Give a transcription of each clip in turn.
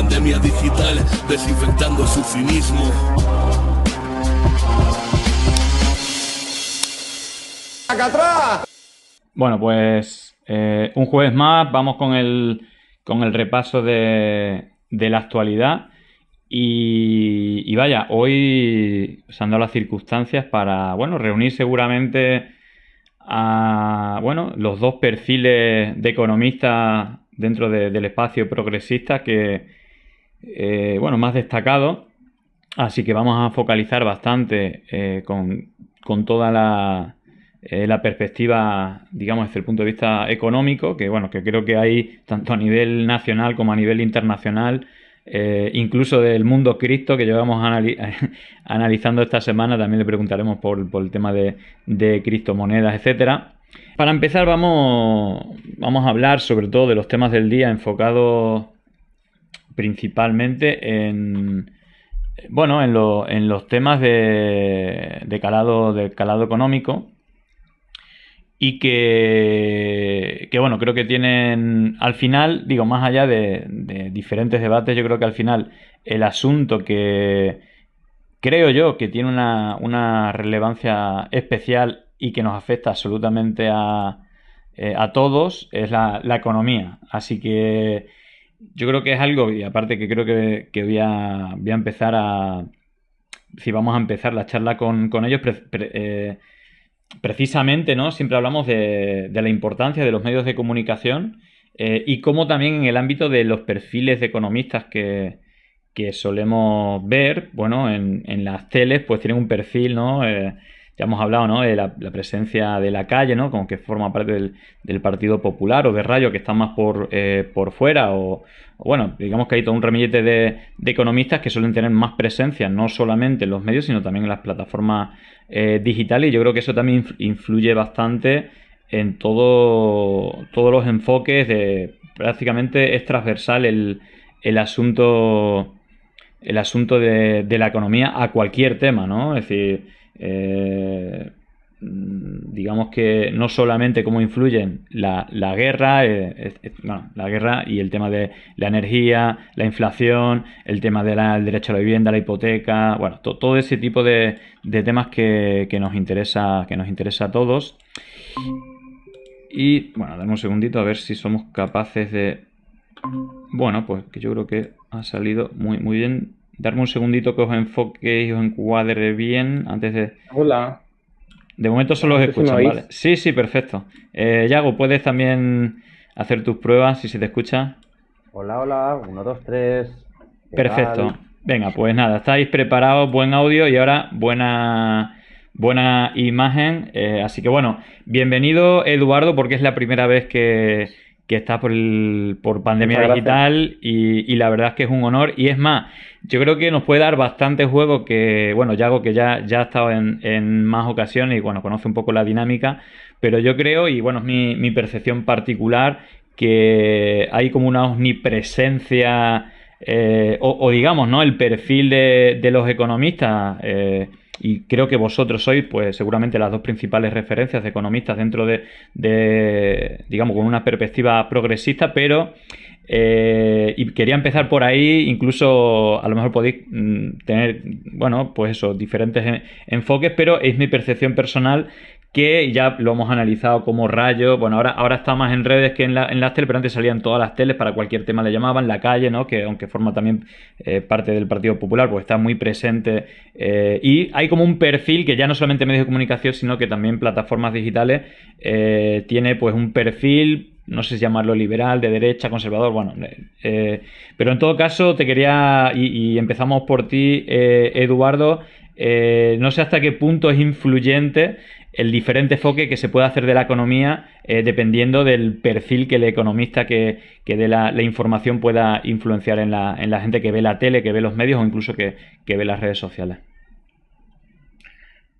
pandemia digital, desinfectando su cinismo. Bueno, pues un jueves más vamos con el repaso de la actualidad y vaya, hoy se han dado las circunstancias para, bueno, reunir seguramente a, bueno, los dos perfiles de economistas dentro del espacio progresista que, bueno, más destacados. Así que vamos a focalizar bastante con toda la perspectiva, digamos, desde el punto de vista económico, que bueno, que creo que hay tanto a nivel nacional como a nivel internacional, incluso del mundo cripto que llevamos analizando esta semana, también le preguntaremos por el tema de criptomonedas, etcétera. Para empezar vamos a hablar sobre todo de los temas del día enfocados principalmente bueno, en los temas de calado económico y que bueno, creo que tienen al final, digo, más allá de diferentes debates, yo creo que al final el asunto que creo yo que tiene una relevancia especial y que nos afecta absolutamente a todos es la economía. Así que yo creo que es algo, y aparte que creo que voy a empezar si vamos a empezar la charla con ellos, precisamente, ¿no? Siempre hablamos de la importancia de los medios de comunicación y cómo también en el ámbito de los perfiles de economistas que solemos ver, bueno, en las teles, pues tienen un perfil, ¿no? Ya hemos hablado, ¿no? De la presencia de la calle, ¿no? Como que forma parte del Partido Popular o de Rayo, que están más por fuera o bueno, digamos que hay todo un ramillete de economistas que suelen tener más presencia, no solamente en los medios, sino también en las plataformas digitales. Y yo creo que eso también influye bastante en todos los enfoques prácticamente es transversal el asunto de la economía a cualquier tema, ¿no? Es decir, digamos que no solamente cómo influyen la guerra, bueno, la guerra y el tema de la energía, la inflación, el tema del derecho a la vivienda, la hipoteca, bueno, todo ese tipo de temas que nos interesa a todos. Y bueno, dame un segundito a ver si somos capaces de... Bueno, pues que yo creo que ha salido muy bien. Darme un segundito que os enfoque y os encuadre bien antes de... Hola, De momento solo no os sé si me escuchan, ¿vale? oís. Sí, perfecto. Yago, ¿puedes también hacer tus pruebas si se te escucha? Hola, hola, uno, dos, tres. ¿Qué Perfecto. tal? Venga, pues nada, estáis preparados, buen audio y ahora buena imagen. Así que bueno, bienvenido Eduardo, porque es la primera vez que estás por Pandemia Muchas gracias. Digital y la verdad es que es un honor. Y es más, yo creo que nos puede dar bastante juego que, bueno, Yago que ya ha estado en más ocasiones y bueno, conoce un poco la dinámica, pero yo creo, y bueno, es mi percepción particular, que hay como una omnipresencia o digamos, ¿no? El perfil de los economistas, y creo que vosotros sois, pues seguramente las dos principales referencias de economistas dentro digamos, con una perspectiva progresista, pero y quería empezar por ahí, incluso a lo mejor podéis tener, bueno, pues eso, diferentes enfoques, pero es mi percepción personal que ya lo hemos analizado como Rayo, bueno, ahora está más en redes que en las teles, pero antes salían todas las teles, para cualquier tema le llamaban, la calle, ¿no? Que aunque forma también parte del Partido Popular, pues está muy presente y hay como un perfil que ya no solamente medios de comunicación, sino que también plataformas digitales tiene pues un perfil, no sé si llamarlo liberal, de derecha, conservador, bueno, pero en todo caso te quería, y empezamos por ti, Eduardo, no sé hasta qué punto es influyente el diferente enfoque que se puede hacer de la economía dependiendo del perfil que el economista que dé la información pueda influenciar en la gente que ve la tele, que ve los medios o incluso que ve las redes sociales.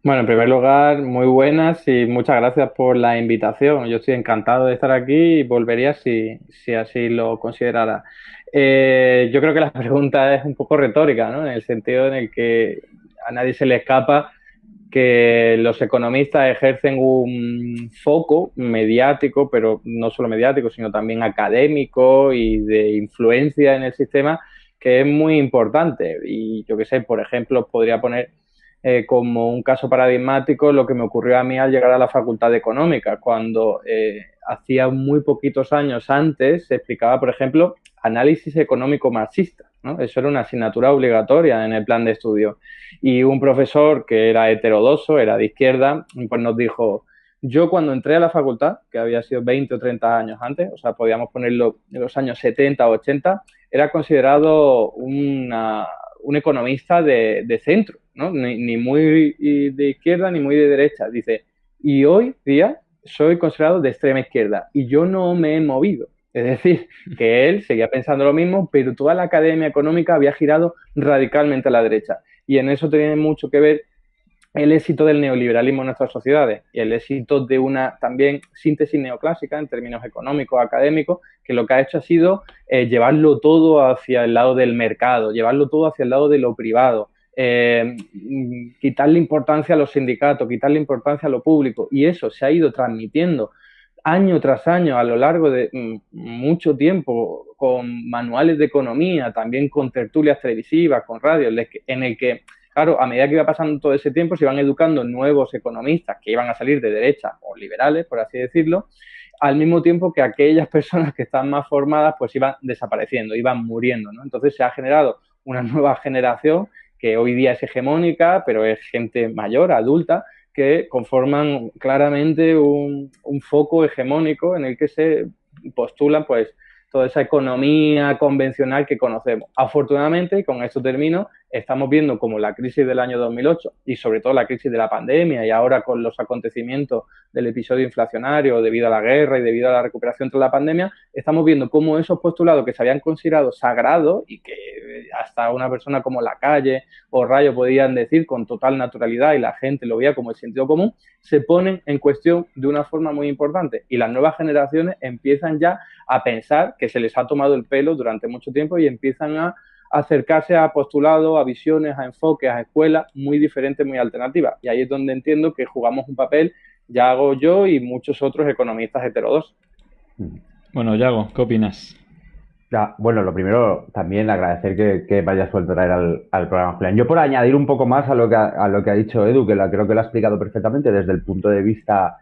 Bueno, en primer lugar, muy buenas y muchas gracias por la invitación. Yo estoy encantado de estar aquí y volvería si así lo considerara. Yo creo que la pregunta es un poco retórica, ¿no? En el sentido en el que a nadie se le escapa que los economistas ejercen un foco mediático, pero no solo mediático, sino también académico y de influencia en el sistema que es muy importante. Y yo qué sé, por ejemplo, podría poner como un caso paradigmático lo que me ocurrió a mí al llegar a la Facultad de Económicas, cuando hacía muy poquitos años antes se explicaba, por ejemplo, análisis económico marxista, ¿no? Eso era una asignatura obligatoria en el plan de estudio. Y un profesor que era heterodoxo, era de izquierda, pues nos dijo, yo cuando entré a la facultad, que había sido 20 o 30 años antes, o sea, podíamos ponerlo en los años 70 o 80, era considerado un economista de centro, ¿no? Ni muy de izquierda ni muy de derecha. Dice, y hoy día soy considerado de extrema izquierda y yo no me he movido. Es decir, que él seguía pensando lo mismo, pero toda la academia económica había girado radicalmente a la derecha. Y en eso tiene mucho que ver el éxito del neoliberalismo en nuestras sociedades y el éxito de una también síntesis neoclásica en términos económicos, académicos, que lo que ha hecho ha sido llevarlo todo hacia el lado del mercado, llevarlo todo hacia el lado de lo privado, quitarle importancia a los sindicatos, quitarle importancia a lo público, y eso se ha ido transmitiendo año tras año a lo largo de mucho tiempo con manuales de economía, también con tertulias televisivas, con radio, en el que claro, a medida que iba pasando todo ese tiempo, se iban educando nuevos economistas que iban a salir de derecha o liberales, por así decirlo, al mismo tiempo que aquellas personas que están más formadas pues iban desapareciendo, iban muriendo, ¿no? Entonces se ha generado una nueva generación que hoy día es hegemónica, pero es gente mayor, adulta, que conforman claramente un foco hegemónico en el que se postulan pues toda esa economía convencional que conocemos. Afortunadamente, y con esto termino, estamos viendo como la crisis del año 2008 y sobre todo la crisis de la pandemia y ahora con los acontecimientos del episodio inflacionario debido a la guerra y debido a la recuperación tras la pandemia, estamos viendo cómo esos postulados que se habían considerado sagrados y que hasta una persona como Lacalle o Rayo podían decir con total naturalidad y la gente lo veía como el sentido común, se ponen en cuestión de una forma muy importante y las nuevas generaciones empiezan ya a pensar que se les ha tomado el pelo durante mucho tiempo y empiezan a acercarse a postulados, a visiones, a enfoques, a escuelas muy diferentes, muy alternativas. Y ahí es donde entiendo que jugamos un papel, ya hago yo y muchos otros economistas heterodoxos. Bueno, Yago, ¿qué opinas? Ya, bueno, lo primero, también agradecer que me hayas vuelto a traer al programa, Julián. Yo por añadir un poco más a lo que ha dicho Edu, creo que lo ha explicado perfectamente desde el punto de vista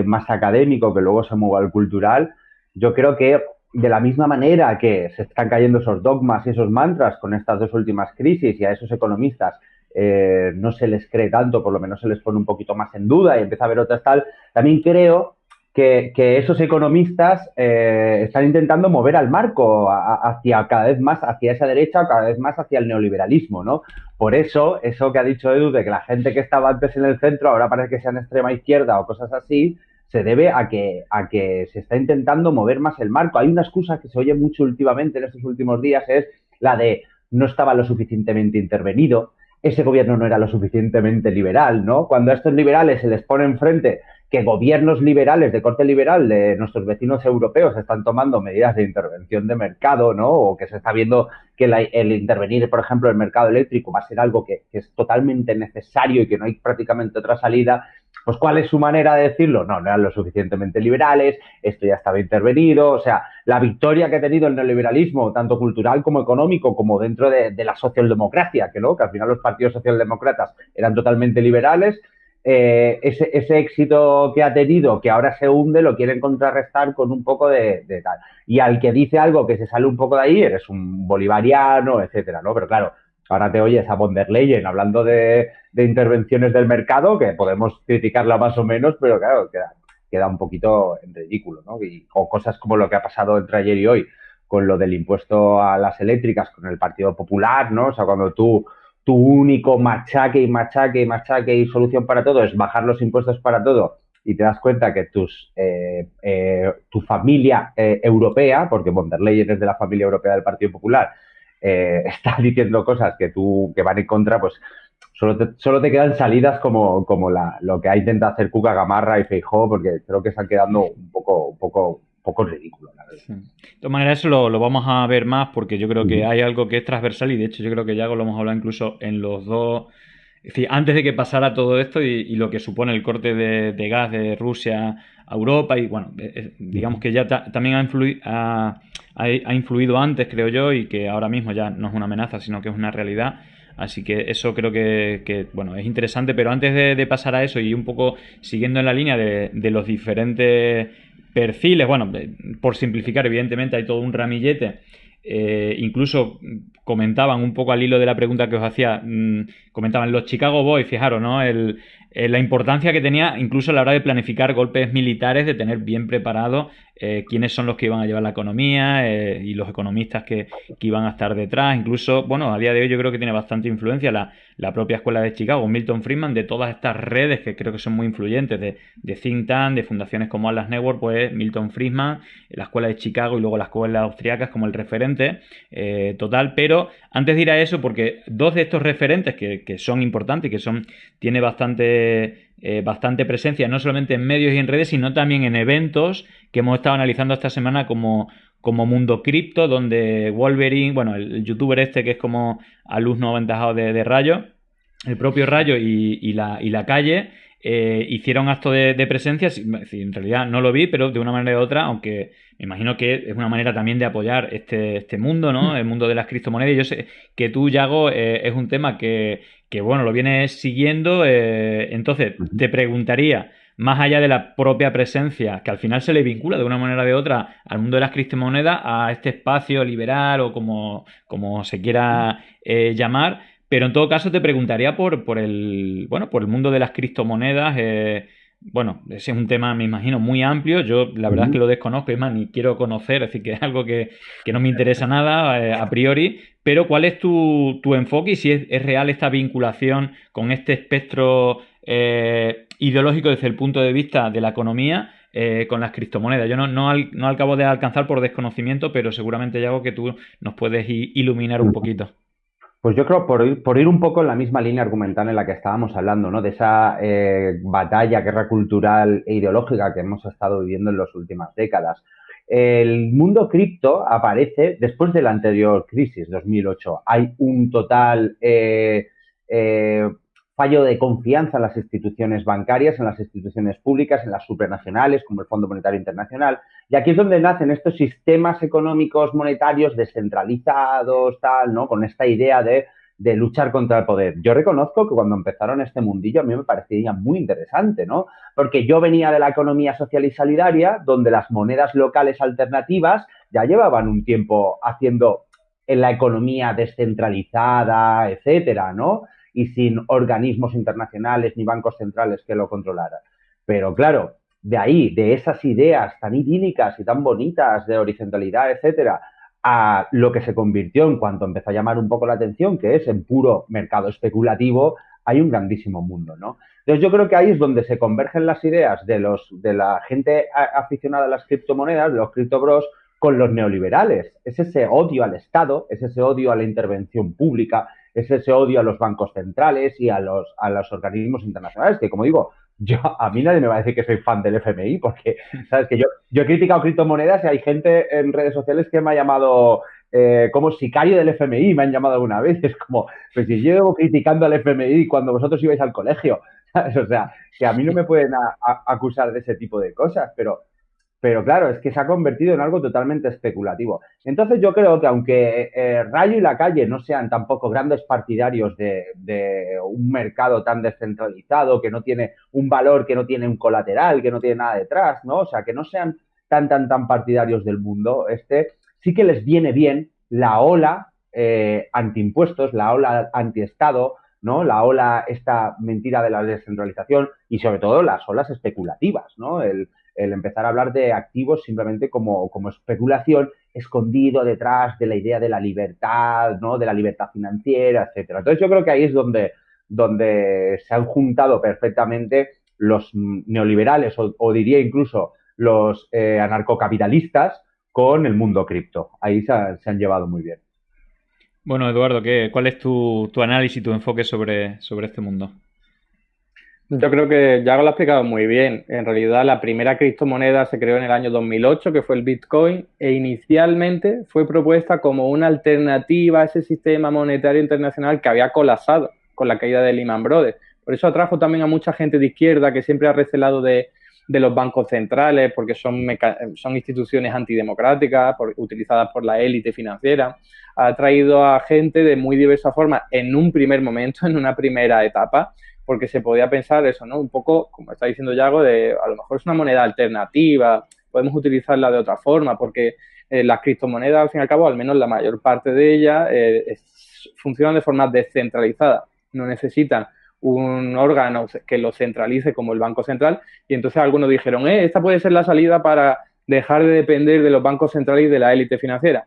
más académico, que luego se mueve al cultural, yo creo que de la misma manera que se están cayendo esos dogmas y esos mantras con estas dos últimas crisis y a esos economistas no se les cree tanto, por lo menos se les pone un poquito más en duda y empieza a haber otras tal, también creo que esos economistas están intentando mover al marco hacia cada vez más hacia esa derecha, cada vez más hacia el neoliberalismo, ¿no? Por eso que ha dicho Edu, de que la gente que estaba antes en el centro ahora parece que sea en extrema izquierda o cosas así, se debe a que se está intentando mover más el marco. Hay una excusa que se oye mucho últimamente en estos últimos días, es la de no estaba lo suficientemente intervenido, ese gobierno no era lo suficientemente liberal, ¿no? Cuando a estos liberales se les pone enfrente que gobiernos liberales, de corte liberal, de nuestros vecinos europeos están tomando medidas de intervención de mercado, ¿no? O que se está viendo que el intervenir, por ejemplo, el mercado eléctrico va a ser algo que es totalmente necesario y que no hay prácticamente otra salida. Pues, ¿cuál es su manera de decirlo? No eran lo suficientemente liberales, esto ya estaba intervenido. O sea, la victoria que ha tenido el neoliberalismo, tanto cultural como económico, como dentro de la socialdemocracia, que al final los partidos socialdemócratas eran totalmente liberales, ese éxito que ha tenido, que ahora se hunde, lo quieren contrarrestar con un poco de tal. Y al que dice algo que se sale un poco de ahí, eres un bolivariano, etcétera, ¿no? Pero claro, ahora te oyes a von der Leyen hablando de intervenciones del mercado, que podemos criticarla más o menos, pero claro, queda un poquito en ridículo, ¿no? O cosas como lo que ha pasado entre ayer y hoy, con lo del impuesto a las eléctricas, con el Partido Popular, ¿no? O sea, cuando tu único machaque y solución para todo es bajar los impuestos para todo y te das cuenta que tu familia europea, porque von der Leyen es de la familia europea del Partido Popular, está diciendo cosas que van en contra, pues solo te quedan salidas como lo que ha intentado hacer Cuca Gamarra y Feijóo, porque creo que están quedando un poco ridículo, la verdad. Sí. De todas maneras, eso lo vamos a ver más porque yo creo que hay algo que es transversal y de hecho yo creo que ya lo hemos hablado incluso en los dos es decir, antes de que pasara todo esto y lo que supone el corte de gas de Rusia a Europa y bueno, digamos que ya también ha influido antes, creo yo, y que ahora mismo ya no es una amenaza, sino que es una realidad. Así que eso creo que bueno, es interesante, pero antes de pasar a eso y un poco siguiendo en la línea de los diferentes perfiles, bueno, por simplificar, evidentemente hay todo un ramillete. Incluso comentaban un poco al hilo de la pregunta que os hacía, comentaban los Chicago Boys, fijaros, ¿no? La importancia que tenía incluso a la hora de planificar golpes militares, de tener bien preparado quiénes son los que iban a llevar la economía y los economistas que iban a estar detrás. Incluso, bueno, a día de hoy yo creo que tiene bastante influencia la propia escuela de Chicago, Milton Friedman, de todas estas redes que creo que son muy influyentes, de think tank, de fundaciones como Atlas Network, pues Milton Friedman, la escuela de Chicago y luego las escuelas austriacas como el referente total. Pero antes de ir a eso, porque dos de estos referentes que son importantes y que tiene bastante presencia, no solamente en medios y en redes, sino también en eventos que hemos estado analizando esta semana como Mundo Cripto, donde Wolverine, bueno, el youtuber este que es como alumno aventajado de Rayo, el propio Rayo y la Calle, hicieron acto de presencia. En realidad no lo vi, pero de una manera u otra, aunque me imagino que es una manera también de apoyar este mundo, ¿no? El mundo de las criptomonedas. Y yo sé que tú, Yago, es un tema que bueno, lo vienes siguiendo. Entonces, te preguntaría, más allá de la propia presencia, que al final se le vincula de una manera u otra al mundo de las criptomonedas, a este espacio liberal o como se quiera llamar. Pero en todo caso te preguntaría por el mundo de las criptomonedas. Bueno, ese es un tema, me imagino, muy amplio. Yo la verdad es que lo desconozco, es más, ni quiero conocer, es decir, que es algo que no me interesa nada a priori. Pero ¿cuál es tu enfoque y si es real esta vinculación con este espectro ideológico desde el punto de vista de la economía con las criptomonedas? Yo no acabo de alcanzar por desconocimiento, pero seguramente hay algo que tú nos puedes iluminar un poquito. Pues yo creo, por ir un poco en la misma línea argumental en la que estábamos hablando, ¿no? De esa batalla, guerra cultural e ideológica que hemos estado viviendo en las últimas décadas. El mundo cripto aparece después de la anterior crisis, 2008. Hay un total fallo de confianza en las instituciones bancarias, en las instituciones públicas, en las supranacionales, como el Fondo Monetario Internacional. Y aquí es donde nacen estos sistemas económicos monetarios descentralizados, tal, ¿no? Con esta idea de luchar contra el poder. Yo reconozco que cuando empezaron este mundillo a mí me parecía muy interesante, ¿no? Porque yo venía de la economía social y solidaria, donde las monedas locales alternativas ya llevaban un tiempo haciendo en la economía descentralizada, etcétera, ¿no? Y sin organismos internacionales ni bancos centrales que lo controlaran. Pero claro, de ahí, de esas ideas tan idílicas y tan bonitas de horizontalidad, etcétera, a lo que se convirtió en cuanto empezó a llamar un poco la atención, que es en puro mercado especulativo, hay un grandísimo mundo, ¿no? Entonces yo creo que ahí es donde se convergen las ideas de la gente aficionada a las criptomonedas, de los criptobros, con los neoliberales. Es ese odio al Estado, es ese odio a la intervención pública, es ese odio a los bancos centrales y a los organismos internacionales, que como digo, a mí nadie me va a decir que soy fan del FMI, porque sabes que yo he criticado criptomonedas y hay gente en redes sociales que me ha llamado como sicario del FMI, me han llamado alguna vez. Es como, pues si yo llevo criticando al FMI cuando vosotros ibais al colegio, ¿sabes? O sea, que a mí no me pueden acusar de ese tipo de cosas, pero claro, es que se ha convertido en algo totalmente especulativo. Entonces yo creo que aunque Rayo y la Calle no sean tampoco grandes partidarios de un mercado tan descentralizado, que no tiene un valor, que no tiene un colateral, que no tiene nada detrás, ¿no? O sea, que no sean tan partidarios del mundo, sí que les viene bien la ola antiimpuestos, la ola antiestado, ¿no? La ola, esta mentira de la descentralización y sobre todo las olas especulativas, ¿no? El empezar a hablar de activos simplemente como especulación, escondido detrás de la idea de la libertad, ¿no? De la libertad financiera, etcétera. Entonces yo creo que ahí es donde se han juntado perfectamente los neoliberales o diría incluso los anarcocapitalistas con el mundo cripto. Ahí se han llevado muy bien. Bueno, Eduardo, ¿cuál es tu análisis, tu enfoque sobre este mundo? Yo creo que ya lo ha explicado muy bien. En realidad, la primera criptomoneda se creó en el año 2008, que fue el Bitcoin, e inicialmente fue propuesta como una alternativa a ese sistema monetario internacional que había colapsado. con la caída de Lehman Brothers. Por eso atrajo también a mucha gente de izquierda que siempre ha recelado de los bancos centrales, porque son instituciones antidemocráticas, utilizadas por la élite financiera. Ha traído a gente de muy diversas formas en un primer momento, en una primera etapa, porque se podía pensar eso, ¿no? Un poco, como está diciendo Yago, de a lo mejor es una moneda alternativa, podemos utilizarla de otra forma, porque las criptomonedas, al fin y al cabo, al menos la mayor parte de ellas, funcionan de forma descentralizada, no necesitan un órgano que lo centralice como el Banco Central, y entonces algunos dijeron, esta puede ser la salida para dejar de depender de los bancos centrales y de la élite financiera.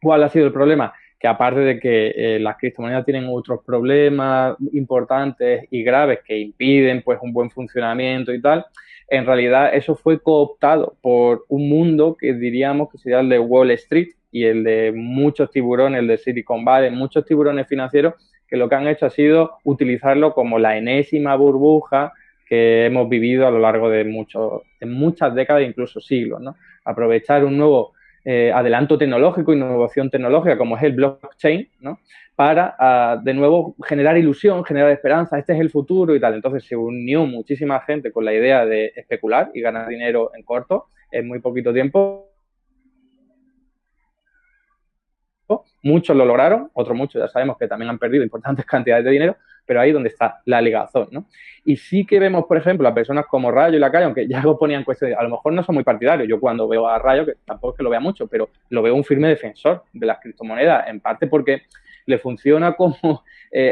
¿Cuál ha sido el problema? Que aparte de que las criptomonedas tienen otros problemas importantes y graves que impiden pues un buen funcionamiento y tal, en realidad eso fue cooptado por un mundo que diríamos que sería el de Wall Street y el de muchos tiburones, el de Silicon Valley, muchos tiburones financieros que lo que han hecho ha sido utilizarlo como la enésima burbuja que hemos vivido a lo largo de muchas décadas, incluso siglos, ¿no? Aprovechar un nuevo adelanto tecnológico, innovación tecnológica como es el blockchain, ¿no? Para de nuevo generar ilusión, generar esperanza, este es el futuro y tal. Entonces se unió muchísima gente con la idea de especular y ganar dinero en corto, en muy poquito tiempo. Muchos lo lograron, otros muchos ya sabemos que también han perdido importantes cantidades de dinero, pero ahí es donde está la ligazón, ¿no? Y sí que vemos, por ejemplo, a personas como Rayo y Lacalle, aunque ya lo ponían en cuestión, a lo mejor no son muy partidarios. Yo cuando veo a Rayo, que tampoco es que lo vea mucho, pero lo veo un firme defensor de las criptomonedas, en parte porque le funciona como,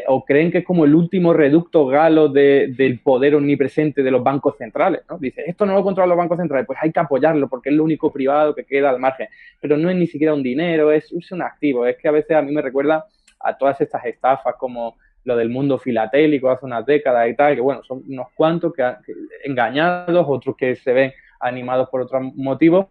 o creen que es como el último reducto galo del poder omnipresente de los bancos centrales, ¿no? Dice, esto no lo controlan los bancos centrales, pues hay que apoyarlo porque es lo único privado que queda al margen. Pero no es ni siquiera un dinero, es un activo. Es que a veces a mí me recuerda a todas estas estafas como lo del mundo filatélico hace unas décadas y tal, que bueno, son unos cuantos que engañados, otros que se ven animados por otros motivos,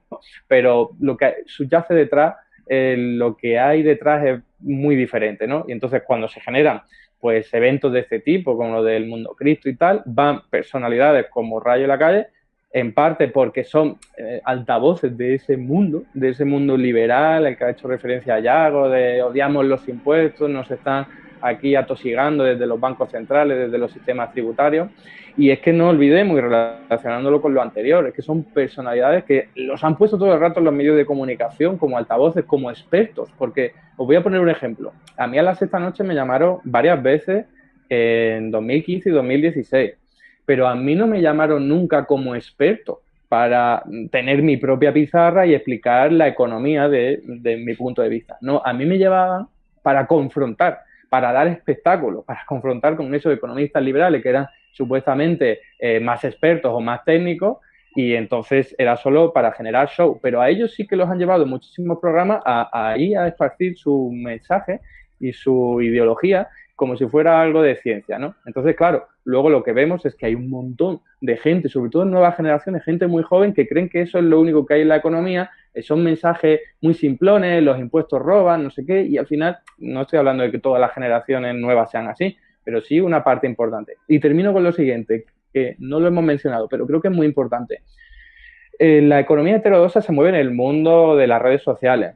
pero lo que subyace detrás, lo que hay detrás es muy diferente, ¿no? Y entonces cuando se generan pues eventos de este tipo, como lo del mundo cripto y tal, van personalidades como Rayo y Lacalle, en parte porque son altavoces de ese mundo liberal, el que ha hecho referencia a Yago, de odiamos los impuestos, nos están aquí atosigando desde los bancos centrales, desde los sistemas tributarios. Y es que no olvidemos, y relacionándolo con lo anterior, es que son personalidades que los han puesto todo el rato en los medios de comunicación como altavoces, como expertos, porque os voy a poner un ejemplo. A mí a la sexta noche me llamaron varias veces en 2015 y 2016, pero a mí no me llamaron nunca como experto para tener mi propia pizarra y explicar la economía de mi punto de vista. No, a mí me llevaban para confrontar, para dar espectáculos, para confrontar con esos economistas liberales que eran supuestamente más expertos o más técnicos, y entonces era solo para generar show. Pero a ellos sí que los han llevado en muchísimos programas a esparcir su mensaje y su ideología como si fuera algo de ciencia, ¿no? Entonces, claro, luego lo que vemos es que hay un montón de gente, sobre todo en nuevas generaciones, gente muy joven que creen que eso es lo único que hay en la economía, son mensajes muy simplones, los impuestos roban, no sé qué, y al final no estoy hablando de que todas las generaciones nuevas sean así, pero sí una parte importante. Y termino con lo siguiente, que no lo hemos mencionado, pero creo que es muy importante. La economía heterodoxa se mueve en el mundo de las redes sociales.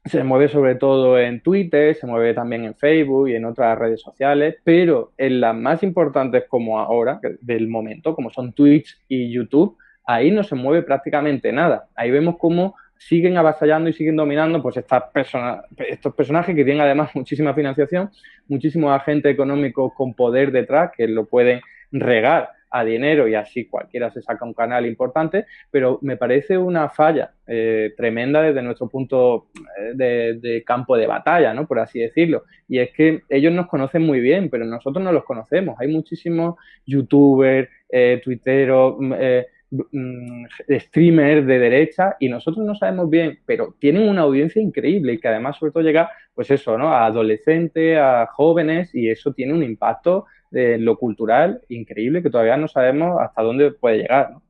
Se mueve sobre todo en Twitter, se mueve también en Facebook y en otras redes sociales, pero en las más importantes como ahora, del momento, como son Twitch y YouTube, ahí no se mueve prácticamente nada. Ahí vemos cómo siguen avasallando y siguen dominando pues estos personajes que tienen además muchísima financiación, muchísimos agentes económicos con poder detrás que lo pueden regar a dinero y así cualquiera se saca un canal importante, pero me parece una falla tremenda desde nuestro punto de campo de batalla, ¿no? Por así decirlo. Y es que ellos nos conocen muy bien, pero nosotros no los conocemos. Hay muchísimos youtubers, tuiteros, streamers de derecha y nosotros no sabemos bien, pero tienen una audiencia increíble y que además sobre todo llega, pues eso, ¿no? A adolescentes, a jóvenes, y eso tiene un impacto de lo cultural increíble que todavía no sabemos hasta dónde puede llegar, ¿no?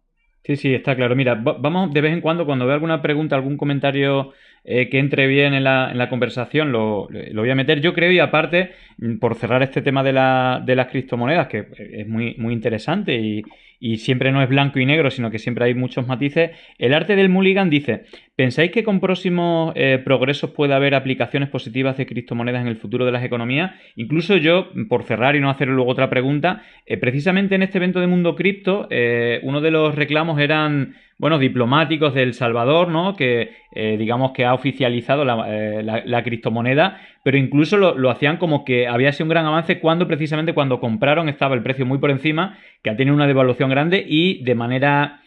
Sí, sí, está claro. Mira, vamos de vez en cuando veo alguna pregunta, algún comentario que entre bien en la conversación, lo voy a meter. Yo creo, y aparte, por cerrar este tema de las criptomonedas, que es muy, muy interesante y y siempre no es blanco y negro, sino que siempre hay muchos matices. El arte del Mulligan dice, ¿pensáis que con próximos progresos puede haber aplicaciones positivas de criptomonedas en el futuro de las economías? Incluso yo, por cerrar y no hacer luego otra pregunta, precisamente en este evento de Mundo Cripto, uno de los reclamos eran, bueno, diplomáticos de El Salvador, ¿no? Que digamos que ha oficializado la criptomoneda, pero incluso lo hacían como que había sido un gran avance precisamente cuando compraron estaba el precio muy por encima, que ha tenido una devaluación grande y de manera,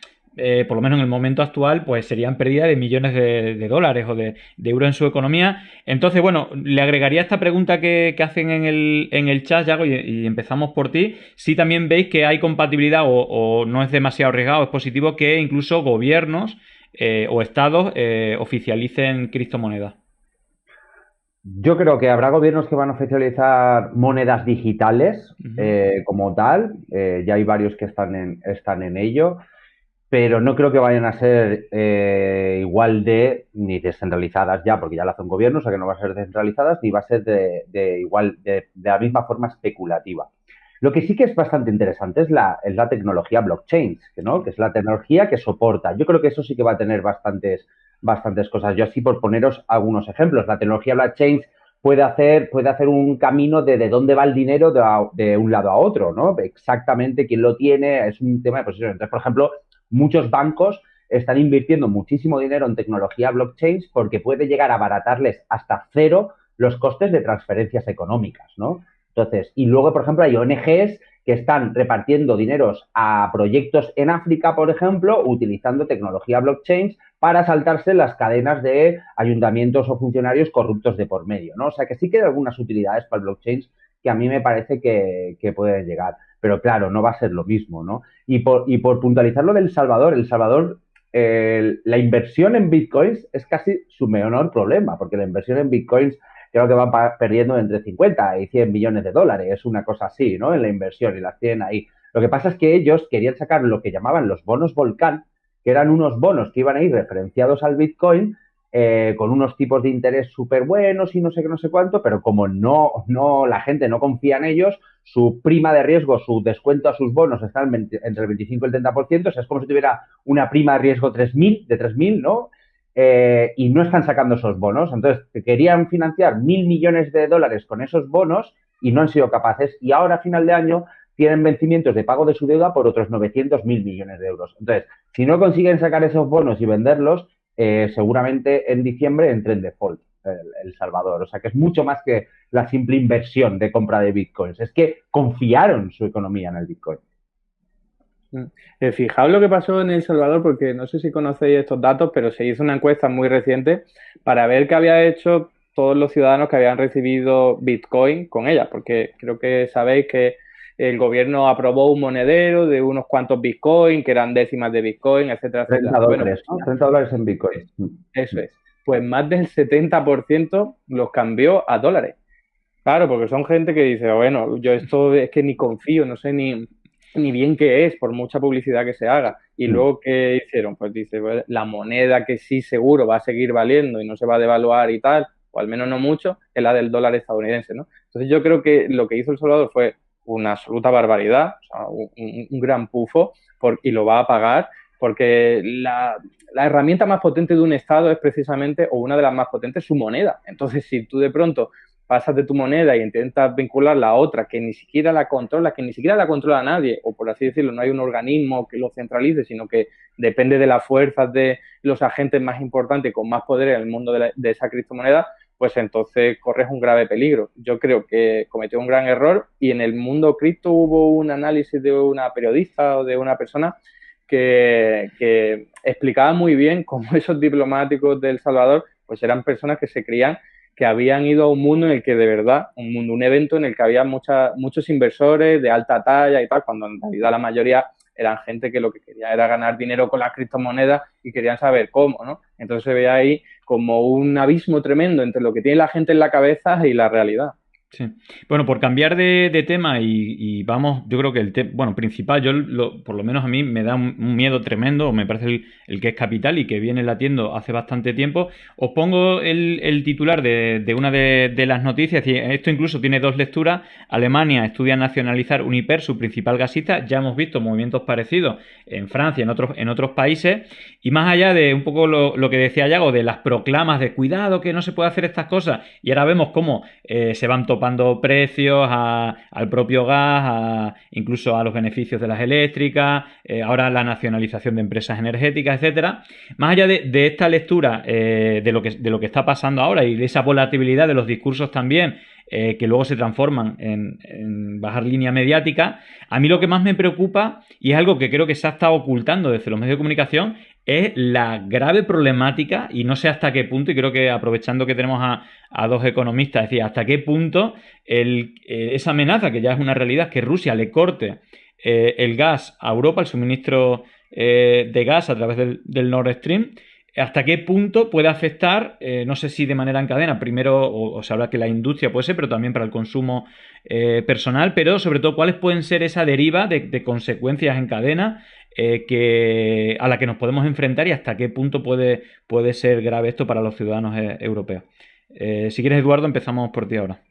por lo menos en el momento actual, pues serían pérdidas de millones de dólares o de euros en su economía. Entonces, bueno, le agregaría esta pregunta que hacen en el chat, Yago, y empezamos por ti. Si también veis que hay compatibilidad o no es demasiado arriesgado, es positivo que incluso gobiernos o estados oficialicen criptomonedas. Yo creo que habrá gobiernos que van a oficializar monedas digitales como tal. Ya hay varios que están en ello, pero no creo que vayan a ser igual ni descentralizadas ya, porque ya lo hace un gobierno, o sea que no va a ser descentralizadas, ni va a ser de la misma forma especulativa. Lo que sí que es bastante interesante es la tecnología blockchain, ¿no? Que es la tecnología que soporta. Yo creo que eso sí que va a tener bastantes cosas. Yo así por poneros algunos ejemplos. La tecnología blockchain puede hacer un camino de dónde va el dinero de un lado a otro, ¿no? Exactamente quién lo tiene, es un tema de posesión. Entonces, por ejemplo, muchos bancos están invirtiendo muchísimo dinero en tecnología blockchain porque puede llegar a abaratarles hasta cero los costes de transferencias económicas, ¿no? Entonces, y luego, por ejemplo, hay ONGs que están repartiendo dineros a proyectos en África, por ejemplo, utilizando tecnología blockchain para saltarse las cadenas de ayuntamientos o funcionarios corruptos de por medio, ¿no? O sea, que sí que hay algunas utilidades para el blockchain que a mí me parece que pueden llegar. Pero claro, no va a ser lo mismo, ¿no? Y por puntualizar lo del Salvador, la inversión en bitcoins es casi su menor problema, porque la inversión en bitcoins creo que van perdiendo entre 50 y 100 millones de dólares, es una cosa así, ¿no? En la inversión y las tienen ahí. Lo que pasa es que ellos querían sacar lo que llamaban los bonos volcán, que eran unos bonos que iban a ir referenciados al bitcoin con unos tipos de interés súper buenos y no sé qué, no sé cuánto, pero como la gente no confía en ellos, su prima de riesgo, su descuento a sus bonos está entre el 25 y el 30%, o sea, es como si tuviera una prima de riesgo de 3.000, ¿no? Y no están sacando esos bonos. Entonces, querían financiar 1.000 millones de dólares con esos bonos y no han sido capaces. Y ahora, a final de año, tienen vencimientos de pago de su deuda por otros 900.000 millones de euros. Entonces, si no consiguen sacar esos bonos y venderlos, seguramente en diciembre entre en default El Salvador. O sea, que es mucho más que la simple inversión de compra de bitcoins. Es que confiaron su economía en el bitcoin. Fijaos lo que pasó en El Salvador, porque no sé si conocéis estos datos, pero se hizo una encuesta muy reciente para ver qué había hecho todos los ciudadanos que habían recibido Bitcoin con ella, porque creo que sabéis que el gobierno aprobó un monedero de unos cuantos Bitcoin, que eran décimas de Bitcoin, etcétera, 30 etcétera. dólares, ¿no? 30 dólares en Bitcoin. Eso es. Pues más del 70% los cambió a dólares. Claro, porque son gente que dice, bueno, yo esto es que ni confío, no sé ni bien qué es, por mucha publicidad que se haga. Y luego, ¿qué hicieron? Pues dice, pues, la moneda que sí seguro va a seguir valiendo y no se va a devaluar y tal, o al menos no mucho, es la del dólar estadounidense, ¿no? Entonces yo creo que lo que hizo El Salvador fue una absoluta barbaridad, o sea, un gran pufo, y lo va a pagar, porque la herramienta más potente de un Estado es precisamente, o una de las más potentes, su moneda. Entonces, si tú de pronto pasas de tu moneda y intentas vincularla a otra que ni siquiera la controla nadie, o por así decirlo, no hay un organismo que lo centralice, sino que depende de las fuerzas de los agentes más importantes con más poder en el mundo de esa criptomoneda, pues entonces corres un grave peligro. Yo creo que cometió un gran error y en el mundo cripto hubo un análisis de una periodista o de una persona que explicaba muy bien cómo esos diplomáticos de El Salvador pues eran personas que se creían que habían ido a un mundo en el que de verdad, un evento en el que había muchos inversores de alta talla y tal, cuando en realidad la mayoría eran gente que lo que quería era ganar dinero con las criptomonedas y querían saber cómo, ¿no? Entonces se ve ahí como un abismo tremendo entre lo que tiene la gente en la cabeza y la realidad. Sí. Bueno, por cambiar de tema y vamos, yo creo que el tema, principal, por lo menos a mí me da un miedo tremendo, me parece el que es capital y que viene latiendo hace bastante tiempo. Os pongo el titular de una de las noticias, y esto incluso tiene dos lecturas. Alemania estudia nacionalizar Uniper, su principal gasista. Ya hemos visto movimientos parecidos en Francia, en otros países, y más allá de un poco lo que decía Yago, de las proclamas de cuidado que no se puede hacer estas cosas, y ahora vemos cómo se van topando precios al propio gas, incluso a los beneficios de las eléctricas, ahora la nacionalización de empresas energéticas, etcétera. Más allá de esta lectura de lo que está pasando ahora y de esa volatilidad de los discursos también, que luego se transforman en bajar línea mediática, a mí lo que más me preocupa, y es algo que creo que se ha estado ocultando desde los medios de comunicación, es la grave problemática, y no sé hasta qué punto, y creo que aprovechando que tenemos a dos economistas, es decir, hasta qué punto esa amenaza, que ya es una realidad, que Rusia le corte el gas a Europa, el suministro de gas a través del Nord Stream, hasta qué punto puede afectar, no sé si de manera en cadena, primero, o se habla que la industria puede ser, pero también para el consumo personal, pero sobre todo cuáles pueden ser esa deriva de consecuencias en cadena a la que nos podemos enfrentar y hasta qué punto puede ser grave esto para los ciudadanos europeos. Si quieres, Eduardo, empezamos por ti ahora.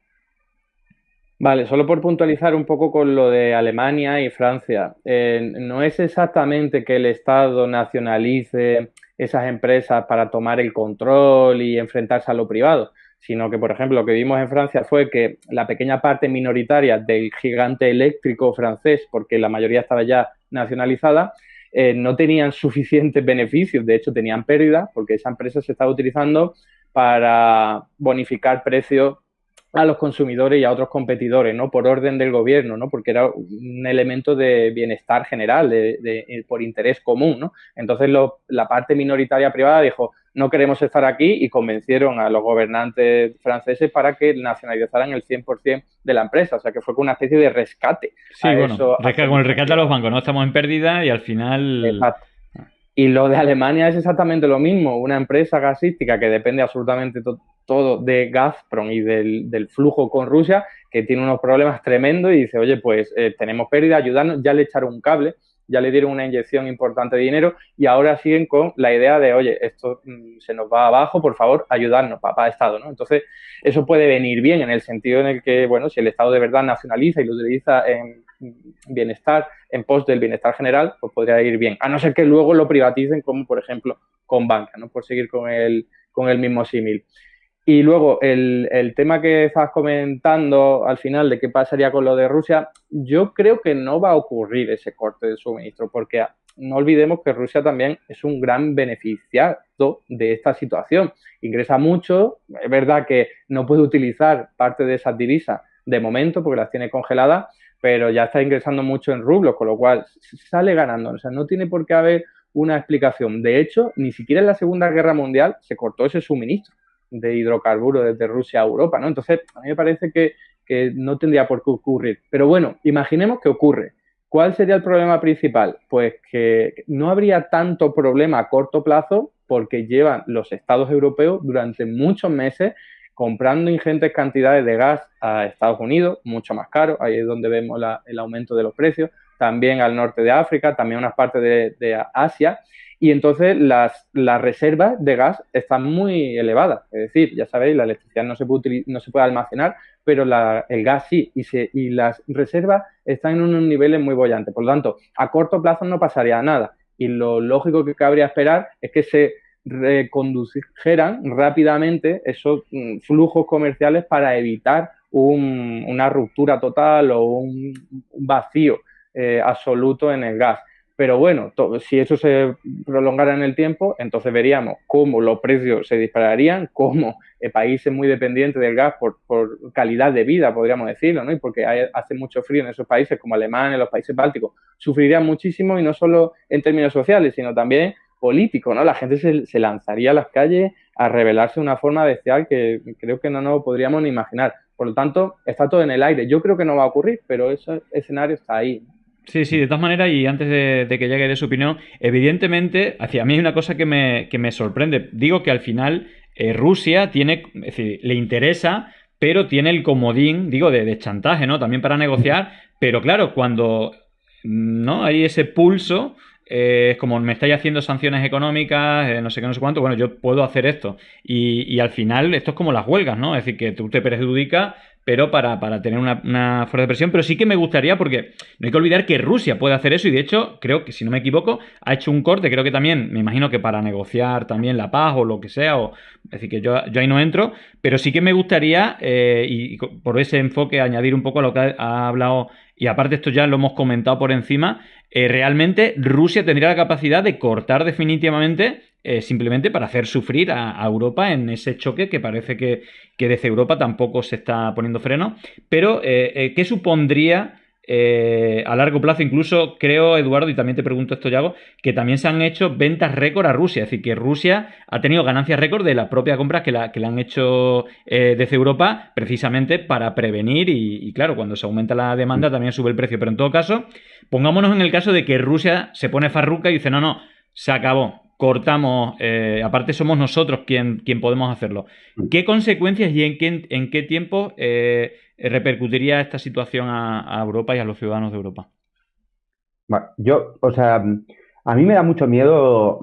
Vale, solo por puntualizar un poco con lo de Alemania y Francia. No es exactamente que el Estado nacionalice esas empresas para tomar el control y enfrentarse a lo privado, sino que, por ejemplo, lo que vimos en Francia fue que la pequeña parte minoritaria del gigante eléctrico francés, porque la mayoría estaba ya nacionalizada, no tenían suficientes beneficios, de hecho tenían pérdidas, porque esa empresa se estaba utilizando para bonificar precios a los consumidores y a otros competidores, ¿no? Por orden del gobierno, ¿no? Porque era un elemento de bienestar general, por interés común, ¿no? Entonces la parte minoritaria privada dijo, no queremos estar aquí, y convencieron a los gobernantes franceses para que nacionalizaran el 100% de la empresa, o sea que fue con una especie de rescate. Sí, bueno, con el rescate a los bancos, no estamos en pérdida y al final... Exacto. Y lo de Alemania es exactamente lo mismo, una empresa gasística que depende absolutamente todo de Gazprom y del flujo con Rusia, que tiene unos problemas tremendos y dice, oye, pues tenemos pérdida, ayúdanos, ya le echaron un cable, ya le dieron una inyección importante de dinero y ahora siguen con la idea de, oye, esto se nos va abajo, por favor, ayudarnos, papá Estado, ¿no? Entonces, eso puede venir bien en el sentido en el que, bueno, si el Estado de verdad nacionaliza y lo utiliza en bienestar, en pos del bienestar general, pues podría ir bien, a no ser que luego lo privaticen, como por ejemplo con banca, ¿no? Por seguir con el mismo símil. Y luego el tema que estabas comentando al final de qué pasaría con lo de Rusia, yo creo que no va a ocurrir ese corte de suministro, porque no olvidemos que Rusia también es un gran beneficiado de esta situación. Ingresa mucho, es verdad que no puede utilizar parte de esas divisas de momento porque las tiene congeladas, pero ya está ingresando mucho en rublos, con lo cual sale ganando. O sea, no tiene por qué haber una explicación. De hecho, ni siquiera en la Segunda Guerra Mundial se cortó ese suministro de hidrocarburos desde Rusia a Europa, ¿no? Entonces, a mí me parece que no tendría por qué ocurrir. Pero bueno, imaginemos que ocurre. ¿Cuál sería el problema principal? Pues que no habría tanto problema a corto plazo porque llevan los estados europeos durante muchos meses comprando ingentes cantidades de gas a Estados Unidos, mucho más caro, ahí es donde vemos el aumento de los precios, también al norte de África, también unas partes de Asia, y entonces las reservas de gas están muy elevadas, es decir, ya sabéis, la electricidad no se puede almacenar, pero el gas sí, y las reservas están en unos niveles muy bollantes, por lo tanto, a corto plazo no pasaría nada, y lo lógico que cabría esperar es que se recondujeran rápidamente esos flujos comerciales para evitar una ruptura total o un vacío absoluto en el gas. Pero bueno, si eso se prolongara en el tiempo, entonces veríamos cómo los precios se dispararían, cómo países muy dependientes del gas por calidad de vida, podríamos decirlo, ¿no? Y porque hace mucho frío en esos países como Alemania, los países bálticos, sufrirían muchísimo, y no solo en términos sociales, sino también político, ¿no? La gente se lanzaría a las calles a rebelarse de una forma bestial que creo que no nos podríamos ni imaginar. Por lo tanto, está todo en el aire. Yo creo que no va a ocurrir, pero ese escenario está ahí. Sí, de todas maneras, y antes de que llegue de su opinión, evidentemente, hacia mí hay una cosa que me sorprende. Digo que al final Rusia es decir, le interesa, pero tiene el comodín, digo, de chantaje, ¿no? También para negociar, pero claro, cuando no hay ese pulso, es como me estáis haciendo sanciones económicas, no sé qué, no sé cuánto, bueno, yo puedo hacer esto. Y al final esto es como las huelgas, ¿no? Es decir, que tú te perjudicas, pero para tener una fuerza de presión. Pero sí que me gustaría, porque no hay que olvidar que Rusia puede hacer eso y de hecho, creo que, si no me equivoco, ha hecho un corte, creo que también, me imagino que para negociar también la paz o lo que sea, o, es decir, que yo ahí no entro, pero sí que me gustaría, y por ese enfoque, añadir un poco a lo que ha hablado, y aparte esto ya lo hemos comentado por encima, realmente Rusia tendría la capacidad de cortar definitivamente, simplemente para hacer sufrir a Europa en ese choque que parece que desde Europa tampoco se está poniendo freno. Pero, ¿qué supondría a largo plazo? Incluso creo, Eduardo, y también te pregunto esto, Yago, que también se han hecho ventas récord a Rusia. Es decir, que Rusia ha tenido ganancias récord de las propias compras que le han hecho desde Europa, precisamente para prevenir. Y claro, cuando se aumenta la demanda también sube el precio. Pero en todo caso, pongámonos en el caso de que Rusia se pone farruca y dice, no, no, se acabó, cortamos, aparte somos nosotros quien podemos hacerlo. ¿Qué consecuencias y en qué tiempo repercutiría esta situación a Europa y a los ciudadanos de Europa? Bueno, o sea, a mí me da mucho miedo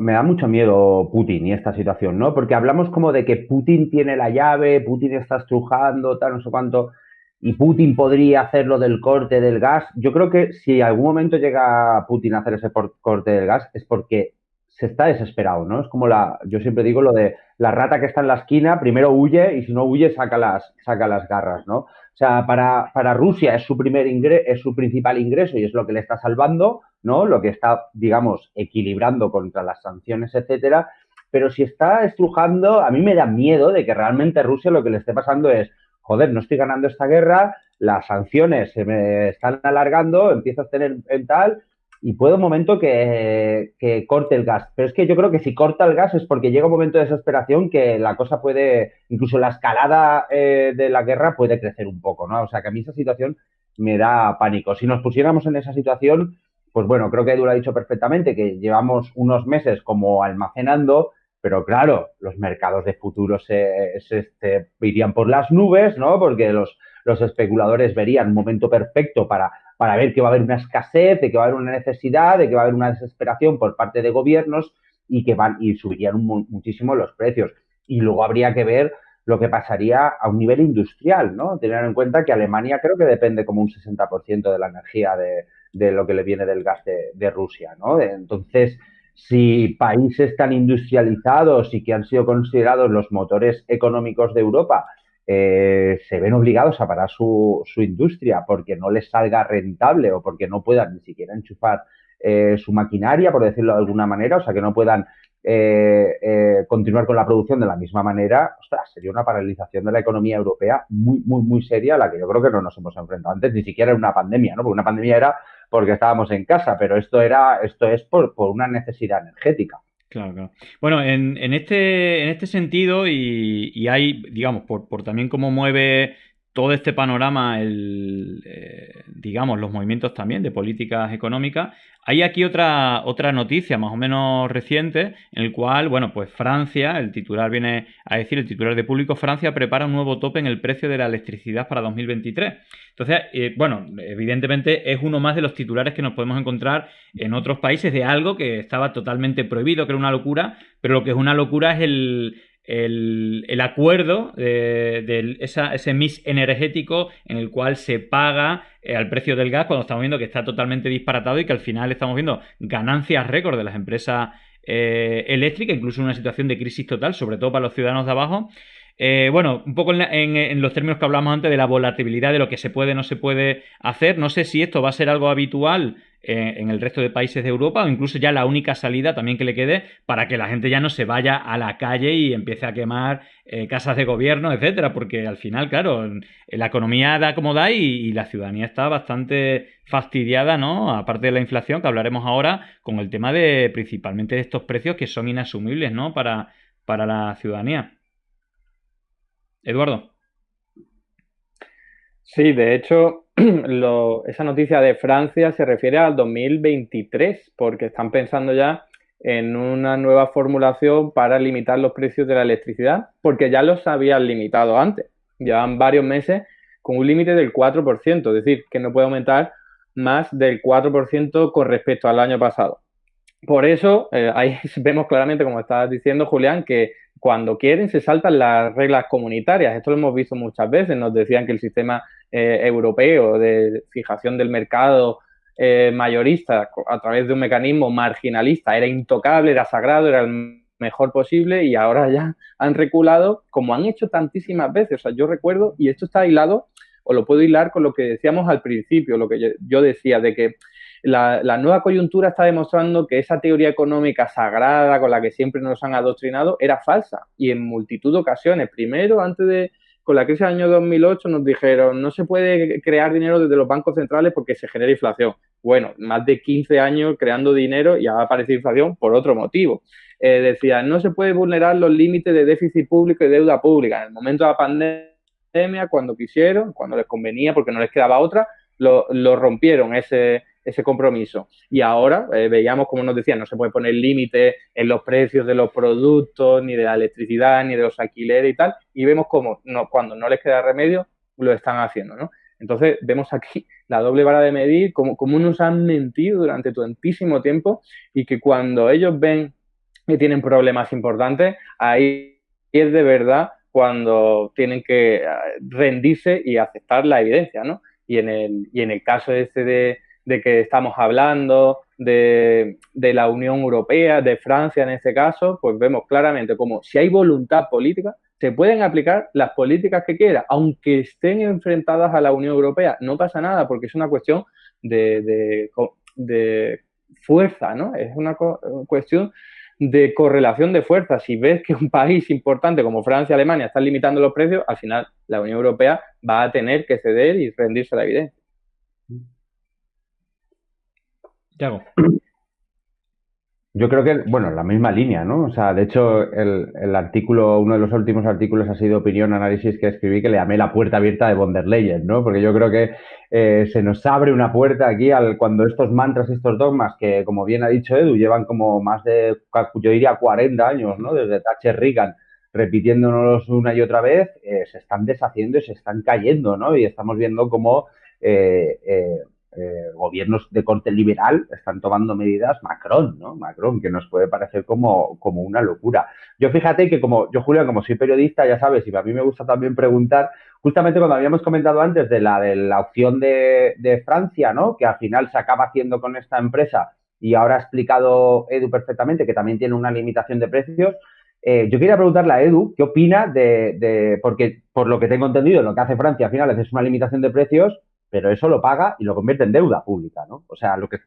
Putin y esta situación, ¿no? Porque hablamos como de que Putin tiene la llave, Putin está estrujando, tal, no sé cuánto, y Putin podría hacer lo del corte del gas. Yo creo que si algún momento llega Putin a hacer ese corte del gas es porque se está desesperado, ¿no? Es como yo siempre digo lo de la rata que está en la esquina, primero huye y si no huye saca las garras, ¿no? O sea, para Rusia es es su principal ingreso y es lo que le está salvando, ¿no? Lo que está, digamos, equilibrando contra las sanciones, etcétera. Pero si está estrujando, a mí me da miedo de que realmente Rusia lo que le esté pasando es, joder, no estoy ganando esta guerra, las sanciones se me están alargando, empiezo a tener en tal, y puede un momento que corte el gas. Pero es que yo creo que si corta el gas es porque llega un momento de desesperación que la cosa puede, incluso la escalada de la guerra puede crecer un poco, ¿no? O sea, que a mí esa situación me da pánico. Si nos pusiéramos en esa situación, pues bueno, creo que Edu lo ha dicho perfectamente, que llevamos unos meses como almacenando, pero claro, los mercados de futuros se irían por las nubes, ¿no? Porque los especuladores verían un momento perfecto para ver que va a haber una escasez, de que va a haber una necesidad, de que va a haber una desesperación por parte de gobiernos y subirían muchísimo los precios. Y luego habría que ver lo que pasaría a un nivel industrial, ¿no? Tener en cuenta que Alemania creo que depende como un 60% de la energía de lo que le viene del gas de Rusia, ¿no? Entonces, si países tan industrializados y que han sido considerados los motores económicos de Europa se ven obligados a parar su industria porque no les salga rentable o porque no puedan ni siquiera enchufar su maquinaria, por decirlo de alguna manera, o sea, que no puedan continuar con la producción de la misma manera, ostras, sería una paralización de la economía europea muy, muy, muy seria a la que yo creo que no nos hemos enfrentado antes, ni siquiera en una pandemia, ¿no? Porque una pandemia era porque estábamos en casa, pero esto es por una necesidad energética. Claro, claro. Bueno, en este sentido, y hay, digamos, por también cómo mueve todo este panorama, digamos, los movimientos también de políticas económicas, hay aquí otra noticia más o menos reciente, en el cual, bueno, pues Francia, el titular viene a decir, el titular de Público, Francia prepara un nuevo tope en el precio de la electricidad para 2023. Entonces, bueno, evidentemente es uno más de los titulares que nos podemos encontrar en otros países de algo que estaba totalmente prohibido, que era una locura, pero lo que es una locura es el acuerdo de ese mix energético en el cual se paga al precio del gas cuando estamos viendo que está totalmente disparatado y que al final estamos viendo ganancias récord de las empresas eléctricas, incluso en una situación de crisis total, sobre todo para los ciudadanos de abajo. Bueno, un poco en los términos que hablamos antes de la volatilidad de lo que se puede o no se puede hacer. No sé si esto va a ser algo habitual en el resto de países de Europa o incluso ya la única salida también que le quede para que la gente ya no se vaya a la calle y empiece a quemar casas de gobierno, etcétera, porque al final, claro, la economía da como da y la ciudadanía está bastante fastidiada, ¿no? Aparte de la inflación, que hablaremos ahora, con el tema de principalmente de estos precios que son inasumibles, ¿no? Para la ciudadanía. Eduardo. Sí, de hecho, esa noticia de Francia se refiere al 2023, porque están pensando ya en una nueva formulación para limitar los precios de la electricidad, porque ya los habían limitado antes. llevan varios meses con un límite del 4%, es decir, que no puede aumentar más del 4% con respecto al año pasado. Por eso, ahí vemos claramente, como estabas diciendo, Julián, que cuando quieren se saltan las reglas comunitarias. Esto lo hemos visto muchas veces. Nos decían que el sistema europeo de fijación del mercado mayorista a través de un mecanismo marginalista era intocable, era sagrado, era el mejor posible, y ahora ya han reculado, como han hecho tantísimas veces. O sea, yo recuerdo, y esto está hilado, o lo puedo hilar con lo que decíamos al principio, lo que yo decía, de que la nueva coyuntura está demostrando que esa teoría económica sagrada con la que siempre nos han adoctrinado era falsa, y en multitud de ocasiones. Primero, con la crisis del año 2008 nos dijeron no se puede crear dinero desde los bancos centrales porque se genera inflación. Bueno, más de 15 años creando dinero y ha aparecido inflación por otro motivo. Decían no se puede vulnerar los límites de déficit público y deuda pública. En el momento de la pandemia, cuando quisieron, cuando les convenía, porque no les quedaba otra, lo rompieron ese compromiso. Y ahora veíamos, como nos decían, no se puede poner límite en los precios de los productos, ni de la electricidad, ni de los alquileres y tal, y vemos cómo cuando no les queda remedio, lo están haciendo, ¿no? Entonces, vemos aquí la doble vara de medir, cómo nos han mentido durante tantísimo tiempo, y que cuando ellos ven que tienen problemas importantes, ahí es de verdad cuando tienen que rendirse y aceptar la evidencia, ¿no? Y en el caso de que estamos hablando, de la Unión Europea, de Francia en este caso, pues vemos claramente como si hay voluntad política, se pueden aplicar las políticas que quiera, aunque estén enfrentadas a la Unión Europea. No pasa nada, porque es una cuestión de fuerza, ¿no? Es una cuestión de correlación de fuerzas. Si ves que un país importante como Francia, Alemania están limitando los precios, al final la Unión Europea va a tener que ceder y rendirse a la evidencia. Yago. Yo creo que, bueno, la misma línea, ¿no? O sea, de hecho, el artículo, uno de los últimos artículos ha sido opinión, análisis que escribí, que le llamé la puerta abierta de von der Leyen, ¿no? Porque yo creo que se nos abre una puerta aquí cuando estos mantras, estos dogmas, que como bien ha dicho Edu, llevan como más de, yo diría 40 años, ¿no? Desde Thatcher Reagan, repitiéndonos una y otra vez, se están deshaciendo y se están cayendo, ¿no? Y estamos viendo cómo gobiernos de corte liberal están tomando medidas. Macron, ¿no? Macron, que nos puede parecer como una locura. Yo fíjate que yo, Julián, como soy periodista, ya sabes, y a mí me gusta también preguntar, justamente cuando habíamos comentado antes de la opción de Francia, ¿no? Que al final se acaba haciendo con esta empresa, y ahora ha explicado Edu perfectamente que también tiene una limitación de precios. Yo quería preguntarle a Edu qué opina porque por lo que tengo entendido, lo que hace Francia al final es una limitación de precios, pero eso lo paga y lo convierte en deuda pública, ¿no? O sea, que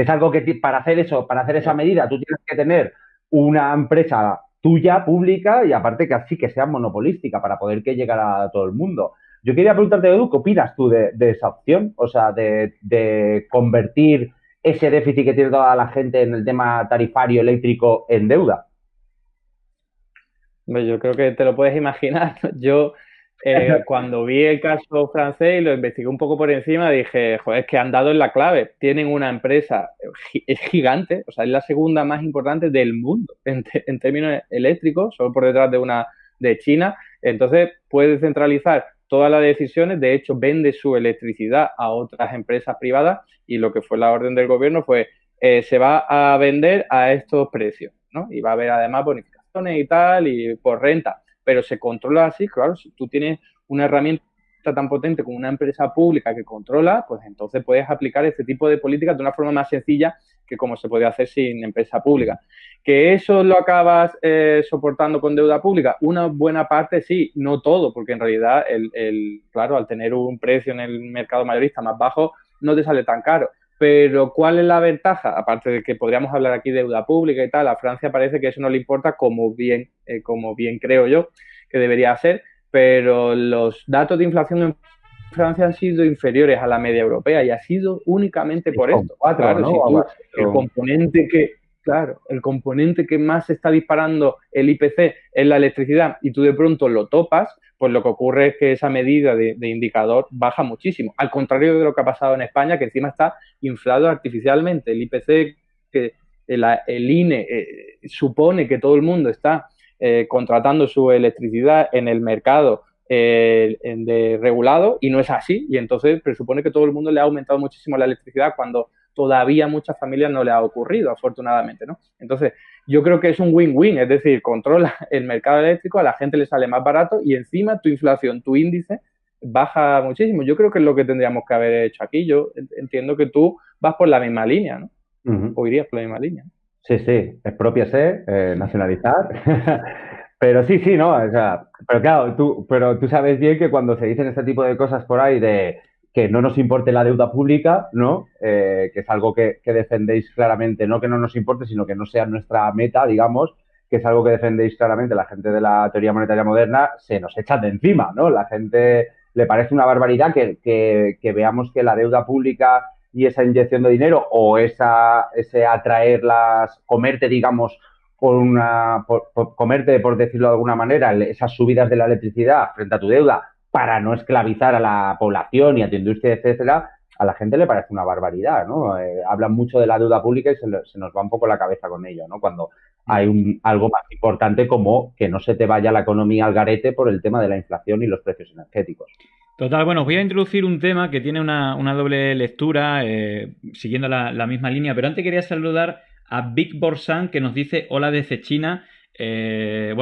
es algo que para hacer esa medida, tú tienes que tener una empresa tuya, pública, y aparte que así que sea monopolística para poder que llegue a todo el mundo. Yo quería preguntarte, Edu, ¿qué opinas tú de esa opción? O sea, de convertir ese déficit que tiene toda la gente en el tema tarifario eléctrico en deuda. Yo creo que te lo puedes imaginar. Yo cuando vi el caso francés y lo investigué un poco por encima, dije, joder, es que han dado en la clave. Tienen una empresa, es gigante, o sea, es la segunda más importante del mundo en términos eléctricos, solo por detrás de China. Entonces, puede centralizar todas las decisiones. De hecho, vende su electricidad a otras empresas privadas, y lo que fue la orden del gobierno fue, se va a vender a estos precios, ¿no? Y va a haber además bonificaciones y tal, y por renta. Pero se controla así, claro, si tú tienes una herramienta tan potente como una empresa pública que controla, pues entonces puedes aplicar este tipo de políticas de una forma más sencilla que como se puede hacer sin empresa pública. ¿Que eso lo acabas soportando con deuda pública? Una buena parte sí, no todo, porque en realidad, claro, al tener un precio en el mercado mayorista más bajo, no te sale tan caro. Pero ¿cuál es la ventaja? Aparte de que podríamos hablar aquí de deuda pública y tal, a Francia parece que eso no le importa, como bien creo yo que debería ser, pero los datos de inflación en Francia han sido inferiores a la media europea, y ha sido únicamente por esto. Claro, ¿no? Si tú, el componente que más está disparando el IPC es la electricidad, y tú de pronto lo topas, pues lo que ocurre es que esa medida de indicador baja muchísimo. Al contrario de lo que ha pasado en España, que encima está inflado artificialmente. El IPC, que el INE supone que todo el mundo está contratando su electricidad en el mercado de regulado, y no es así, y entonces presupone que todo el mundo le ha aumentado muchísimo la electricidad cuando todavía a muchas familias no le ha ocurrido, afortunadamente, ¿no? Entonces, yo creo que es un win-win, es decir, controla el mercado eléctrico, a la gente le sale más barato y encima tu inflación, tu índice baja muchísimo. Yo creo que es lo que tendríamos que haber hecho aquí. Yo entiendo que tú vas por la misma línea, ¿no? O irías por la misma línea. Sí, sí, expropiarse, nacionalizar. Pero sí, sí, ¿no? O sea, pero claro, pero tú sabes bien que cuando se dicen este tipo de cosas por ahí de que no nos importe la deuda pública, ¿no? Que es algo que defendéis claramente, no que no nos importe, sino que no sea nuestra meta, digamos, que es algo que defendéis claramente la gente de la teoría monetaria moderna, se nos echa de encima, ¿no? La gente le parece una barbaridad que veamos que la deuda pública y esa inyección de dinero o ese atraerlas, comerte, digamos, comerte, por decirlo de alguna manera, esas subidas de la electricidad frente a tu deuda para no esclavizar a la población y a tu industria, etcétera, a la gente le parece una barbaridad, ¿no? Hablan mucho de la deuda pública y se nos va un poco la cabeza con ello, ¿no? Cuando hay algo más importante como que no se te vaya la economía al garete por el tema de la inflación y los precios energéticos. Total, bueno, os voy a introducir un tema que tiene una doble lectura, siguiendo la misma línea, pero antes quería saludar a Big Borsan, que nos dice hola desde China. Ese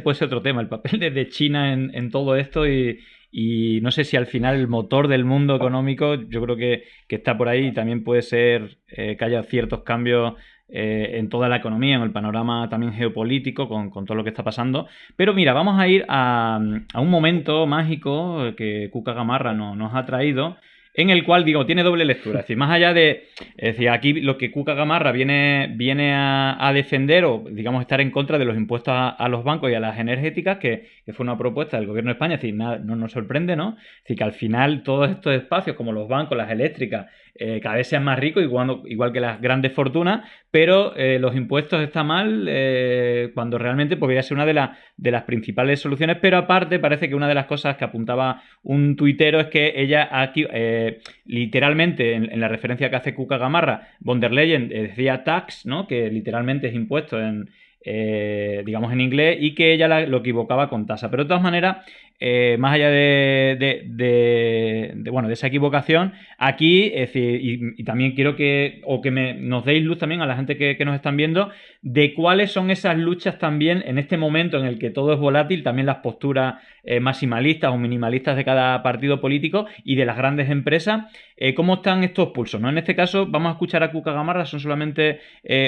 puede ser otro tema, el papel de China en todo esto y no sé si al final el motor del mundo económico, yo creo que está por ahí y también puede ser que haya ciertos cambios en toda la economía, en el panorama también geopolítico, con todo lo que está pasando. Pero mira, vamos a ir a un momento mágico que Cuca Gamarra nos ha traído, en el cual, digo, tiene doble lectura. Es decir, más allá de... Es decir, aquí lo que Cuca Gamarra viene a defender o, digamos, estar en contra de los impuestos a los bancos y a las energéticas, que fue una propuesta del gobierno de España. Es decir, nada, no nos sorprende, ¿no? Es decir, que al final todos estos espacios, como los bancos, las eléctricas, cada vez sean más ricos, igual que las grandes fortunas, pero los impuestos están mal cuando realmente podría ser una de las principales soluciones. Pero aparte, parece que una de las cosas que apuntaba un tuitero es que ella aquí, literalmente, en la referencia que hace Cuca Gamarra, von der Leyen decía tax, ¿no? Que literalmente es impuesto digamos en inglés, y que ella lo equivocaba con tasa. Pero de todas maneras, más allá de esa equivocación, aquí, es decir, y también quiero que nos deis luz también a la gente que nos están viendo, de cuáles son esas luchas también en este momento en el que todo es volátil, también las posturas maximalistas o minimalistas de cada partido político y de las grandes empresas, cómo están estos pulsos, ¿no? En este caso vamos a escuchar a Cuca Gamarra, son solamente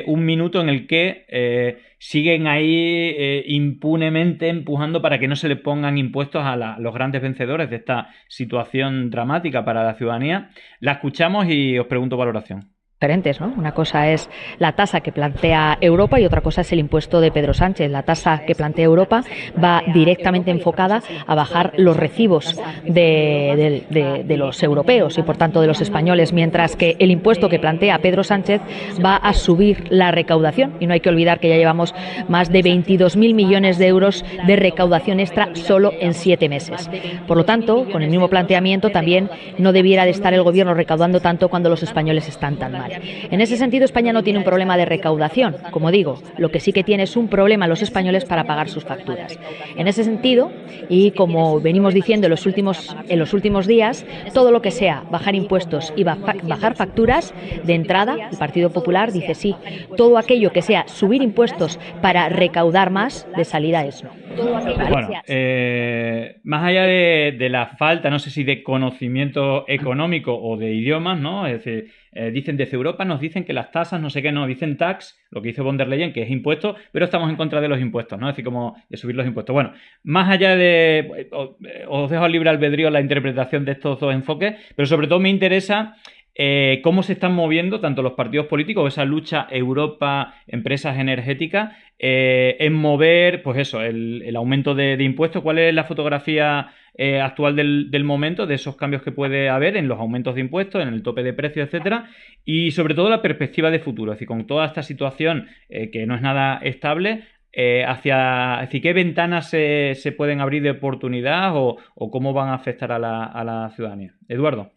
un minuto en el que siguen ahí impunemente empujando para que no se le pongan impuestos a los grandes vencedores de esta situación dramática para la ciudadanía. La escuchamos y os pregunto valoración. Diferentes, ¿no? Una cosa es la tasa que plantea Europa y otra cosa es el impuesto de Pedro Sánchez. La tasa que plantea Europa va directamente enfocada a bajar los recibos de los europeos y por tanto de los españoles, mientras que el impuesto que plantea Pedro Sánchez va a subir la recaudación, y no hay que olvidar que ya llevamos más de 22.000 millones de euros de recaudación extra solo en 7 meses. Por lo tanto, con el mismo planteamiento también no debiera de estar el gobierno recaudando tanto cuando los españoles están tan mal. En ese sentido, España no tiene un problema de recaudación, como digo, lo que sí que tiene es un problema los españoles para pagar sus facturas. En ese sentido, y como venimos diciendo en los últimos días, todo lo que sea bajar impuestos y bajar facturas, de entrada, el Partido Popular dice sí. Todo aquello que sea subir impuestos para recaudar más, de salida es no. Bueno, más allá de la falta, no sé si de conocimiento económico o de idiomas, ¿no? Es decir, dicen desde Europa, nos dicen que las tasas, no sé qué, no, dicen tax, lo que dice von der Leyen, que es impuesto, pero estamos en contra de los impuestos, ¿no? Es decir, como de subir los impuestos. Bueno, más allá de... Os dejo libre albedrío la interpretación de estos dos enfoques, pero sobre todo me interesa... cómo se están moviendo tanto los partidos políticos, esa lucha Europa-empresas energéticas, en mover, pues eso, el aumento de impuestos. ¿Cuál es la fotografía actual del momento, de esos cambios que puede haber en los aumentos de impuestos, en el tope de precios, etcétera? Y sobre todo la perspectiva de futuro, es decir, con toda esta situación que no es nada estable, es decir, ¿qué ventanas se pueden abrir de oportunidad o cómo van a afectar a la ciudadanía? Eduardo.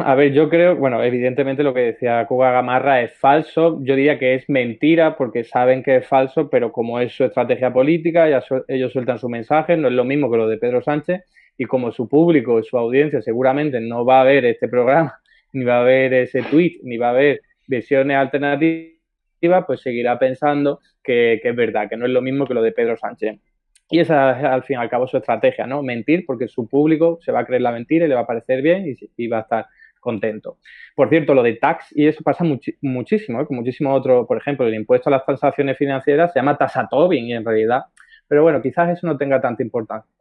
A ver, yo creo, bueno, evidentemente lo que decía Cuba Gamarra es falso. Yo diría que es mentira porque saben que es falso, pero como es su estrategia política, ellos sueltan su mensaje, no es lo mismo que lo de Pedro Sánchez, y como su público, su audiencia seguramente no va a ver este programa, ni va a ver ese tweet, ni va a ver visiones alternativas, pues seguirá pensando que es verdad, que no es lo mismo que lo de Pedro Sánchez. Y esa es al fin y al cabo su estrategia, ¿no? Mentir porque su público se va a creer la mentira y le va a parecer bien y va a estar contento. Por cierto, lo de tax, y eso pasa muchísimo, ¿eh? Con muchísimos otros, por ejemplo, el impuesto a las transacciones financieras se llama tasa Tobin y en realidad, pero bueno, quizás eso no tenga tanta importancia.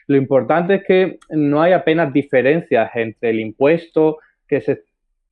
Lo importante es que no hay apenas diferencias entre el impuesto que se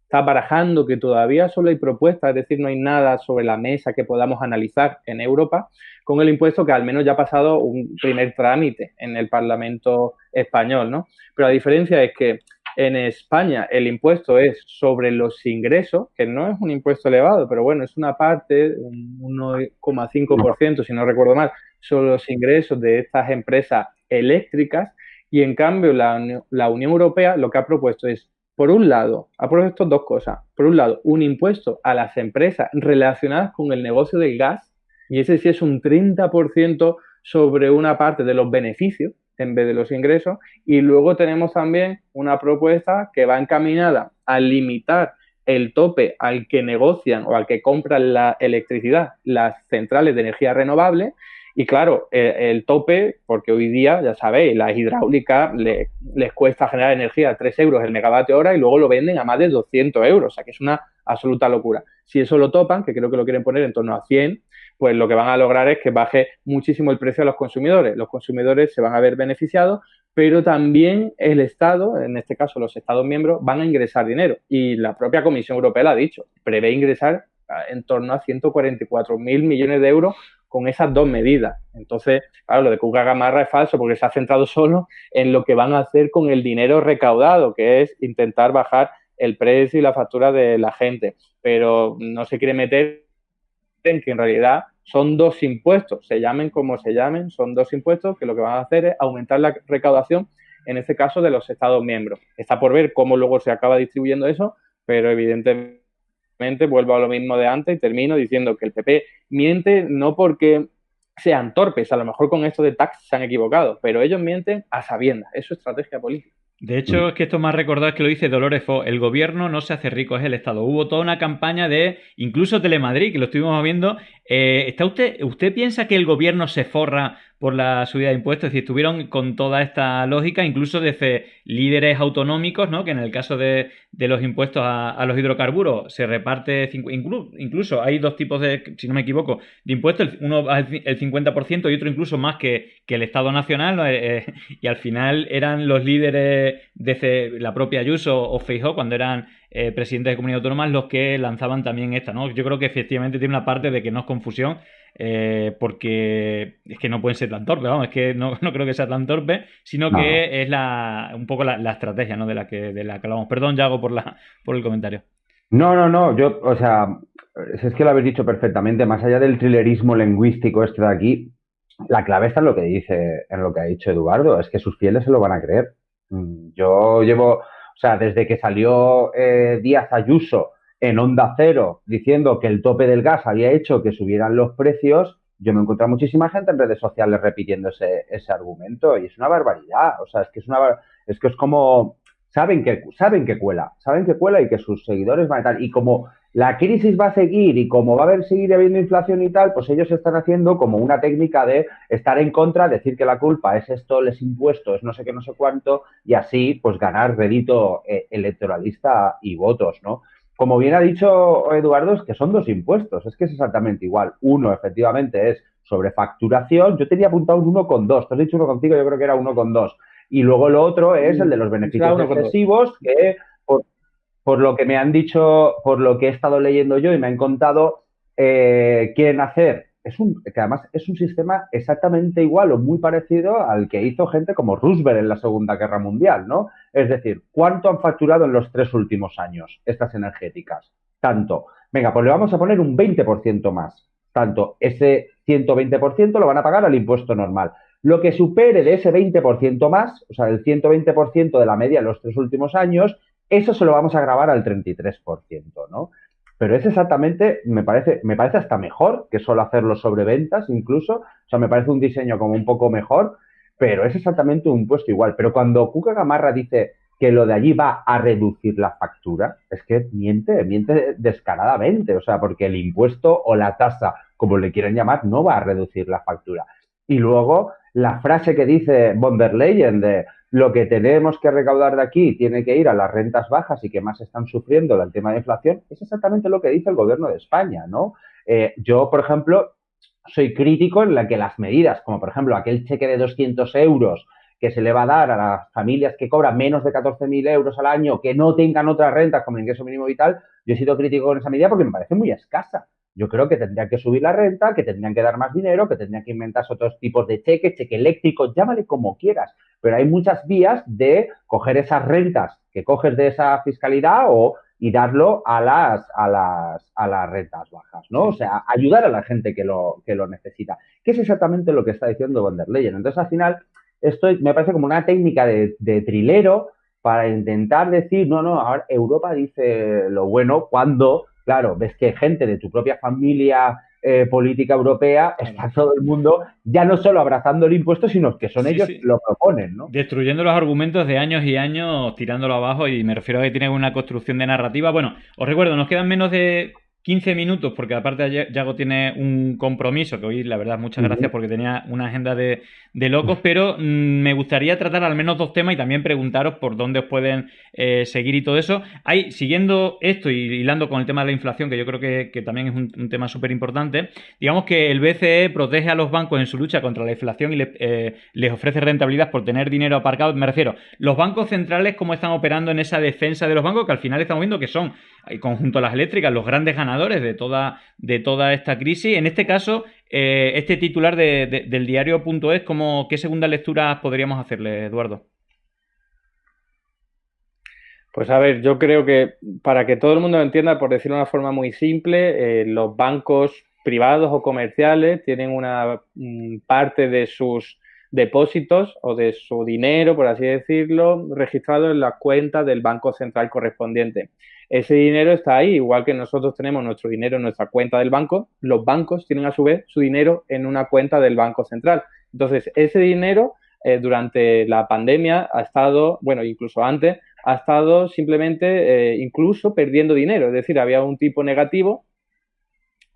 está barajando, que todavía solo hay propuestas, es decir, no hay nada sobre la mesa que podamos analizar en Europa, con el impuesto que al menos ya ha pasado un primer trámite en el Parlamento español, ¿no? Pero la diferencia es que en España el impuesto es sobre los ingresos, que no es un impuesto elevado, pero bueno, es una parte, un 1,5%, si no recuerdo mal, sobre los ingresos de estas empresas eléctricas, y en cambio la Unión Europea lo que ha propuesto es, por un lado, ha propuesto dos cosas. Por un lado, un impuesto a las empresas relacionadas con el negocio del gas, y ese sí es un 30% sobre una parte de los beneficios en vez de los ingresos. Y luego tenemos también una propuesta que va encaminada a limitar el tope al que negocian o al que compran la electricidad las centrales de energía renovable. Y claro, el tope, porque hoy día, ya sabéis, las hidráulicas les cuesta generar energía a 3 euros el megavatio hora y luego lo venden a más de 200 euros, o sea que es una absoluta locura. Si eso lo topan, que creo que lo quieren poner en torno a 100, pues lo que van a lograr es que baje muchísimo el precio a los consumidores. Los consumidores se van a ver beneficiados, pero también el Estado, en este caso los Estados miembros, van a ingresar dinero. Y la propia Comisión Europea lo ha dicho, prevé ingresar en torno a 144.000 millones de euros con esas dos medidas. Entonces, claro, lo de Cuca Gamarra es falso porque se ha centrado solo en lo que van a hacer con el dinero recaudado, que es intentar bajar el precio y la factura de la gente. Pero no se quiere meter en que en realidad son dos impuestos, se llamen como se llamen, son dos impuestos que lo que van a hacer es aumentar la recaudación, en este caso de los Estados miembros. Está por ver cómo luego se acaba distribuyendo eso, pero evidentemente vuelvo a lo mismo de antes y termino diciendo que el PP miente no porque sean torpes, a lo mejor con esto de tax se han equivocado, pero ellos mienten a sabiendas, es su estrategia política. De hecho, es que esto más recordado es que lo dice Dolores Fo. El gobierno no se hace rico, es el Estado. Hubo toda una campaña de, incluso Telemadrid, que lo estuvimos viendo. ¿Usted piensa que el gobierno se forra por la subida de impuestos? Es decir, estuvieron con toda esta lógica, incluso desde líderes autonómicos, ¿no? Que en el caso de los impuestos a los hidrocarburos se reparte, incluso hay dos tipos de, si no me equivoco, de impuestos. Uno el 50% y otro incluso más que el Estado Nacional, ¿no? Y al final eran los líderes desde la propia Ayuso o Feijóo, cuando eran presidentes de comunidades autónomas, los que lanzaban también esta, ¿no? Yo creo que efectivamente tiene una parte de que no es confusión, porque es que no pueden ser tan torpes, vamos, es que no creo que sea tan torpe, sino No. que es un poco la estrategia, ¿no? de la que hablamos. Perdón, Yago, por el comentario. No, yo, o sea, es que lo habéis dicho perfectamente, más allá del trilerismo lingüístico este de aquí, la clave está en lo que dice, en lo que ha dicho Eduardo, es que sus fieles se lo van a creer. Yo llevo, o sea, desde que salió Díaz Ayuso en Onda Cero diciendo que el tope del gas había hecho que subieran los precios, yo me he encontrado muchísima gente en redes sociales repitiendo ese argumento y es una barbaridad, o sea, es que es como saben que cuela y que sus seguidores van a tal. Y como la crisis va a seguir y como va a seguir habiendo inflación y tal, pues ellos están haciendo como una técnica de estar en contra, decir que la culpa es esto, les impuestos, no sé qué, no sé cuánto, y así pues ganar rédito electoralista y votos, ¿no? Como bien ha dicho Eduardo, es que son dos impuestos, es que es exactamente igual. Uno, efectivamente, es sobre facturación. Yo tenía apuntado un 1,2, te has dicho 1,5, yo creo que era 1,2. Y luego lo otro es el de los beneficios excesivos, que por lo que me han dicho, por lo que he estado leyendo yo y me han contado, quieren hacer, que además es un sistema exactamente igual o muy parecido al que hizo gente como Roosevelt en la Segunda Guerra Mundial, ¿no? Es decir, ¿cuánto han facturado en los 3 últimos años estas energéticas? Tanto. Venga, pues le vamos a poner un 20% más. Tanto, ese 120% lo van a pagar al impuesto normal. Lo que supere de ese 20% más, o sea, el 120% de la media en los 3 últimos años, eso se lo vamos a grabar al 33%, ¿no? Pero es exactamente, me parece hasta mejor que solo hacerlo sobre ventas incluso. O sea, me parece un diseño como un poco mejor, pero es exactamente un impuesto igual. Pero cuando Cuca Gamarra dice que lo de allí va a reducir la factura, es que miente descaradamente. O sea, porque el impuesto o la tasa, como le quieren llamar, no va a reducir la factura. Y luego la frase que dice von der Leyen de lo que tenemos que recaudar de aquí tiene que ir a las rentas bajas y que más están sufriendo el tema de inflación, es exactamente lo que dice el gobierno de España, ¿no? Yo, por ejemplo, soy crítico en la que las medidas, como por ejemplo aquel cheque de 200 euros que se le va a dar a las familias que cobran menos de 14.000 euros al año, que no tengan otras rentas como el ingreso mínimo vital, yo he sido crítico con esa medida porque me parece muy escasa. Yo creo que tendrían que subir la renta, que tendrían que dar más dinero, que tendrían que inventarse otros tipos de cheque eléctrico, llámale como quieras, pero hay muchas vías de coger esas rentas que coges de esa fiscalidad y darlo a las rentas bajas, ¿no? O sea, ayudar a la gente que lo necesita, que es exactamente lo que está diciendo von der Leyen. Entonces, al final, esto me parece como una técnica de trilero para intentar decir, no, ahora Europa dice lo bueno cuando, claro, ves que gente de tu propia familia política europea está todo el mundo ya no solo abrazando el impuesto, sino que son ellos que lo proponen, ¿no? Destruyendo los argumentos de años y años, tirándolo abajo, y me refiero a que tienen una construcción de narrativa. Bueno, os recuerdo, nos quedan menos de 15 minutos porque aparte Yago tiene un compromiso, que hoy la verdad muchas gracias porque tenía una agenda de locos, pero me gustaría tratar al menos dos temas y también preguntaros por dónde os pueden seguir y todo eso. Siguiendo esto y hilando con el tema de la inflación, que yo creo que también es un tema súper importante, digamos que el BCE protege a los bancos en su lucha contra la inflación y les ofrece rentabilidad por tener dinero aparcado. Me refiero, los bancos centrales cómo están operando en esa defensa de los bancos, que al final estamos viendo que son, conjunto a las eléctricas, los grandes ganadores de toda esta crisis. En este caso, este titular del diario.es, ¿qué segunda lectura podríamos hacerle, Eduardo? Pues a ver, yo creo que para que todo el mundo lo entienda, por decirlo de una forma muy simple, los bancos privados o comerciales tienen una parte de sus depósitos o de su dinero, por así decirlo, registrado en la cuenta del Banco Central correspondiente. Ese dinero está ahí, igual que nosotros tenemos nuestro dinero en nuestra cuenta del banco, los bancos tienen a su vez su dinero en una cuenta del Banco Central. Entonces, ese dinero durante la pandemia ha estado, bueno, incluso antes, ha estado simplemente incluso perdiendo dinero. Es decir, había un tipo negativo,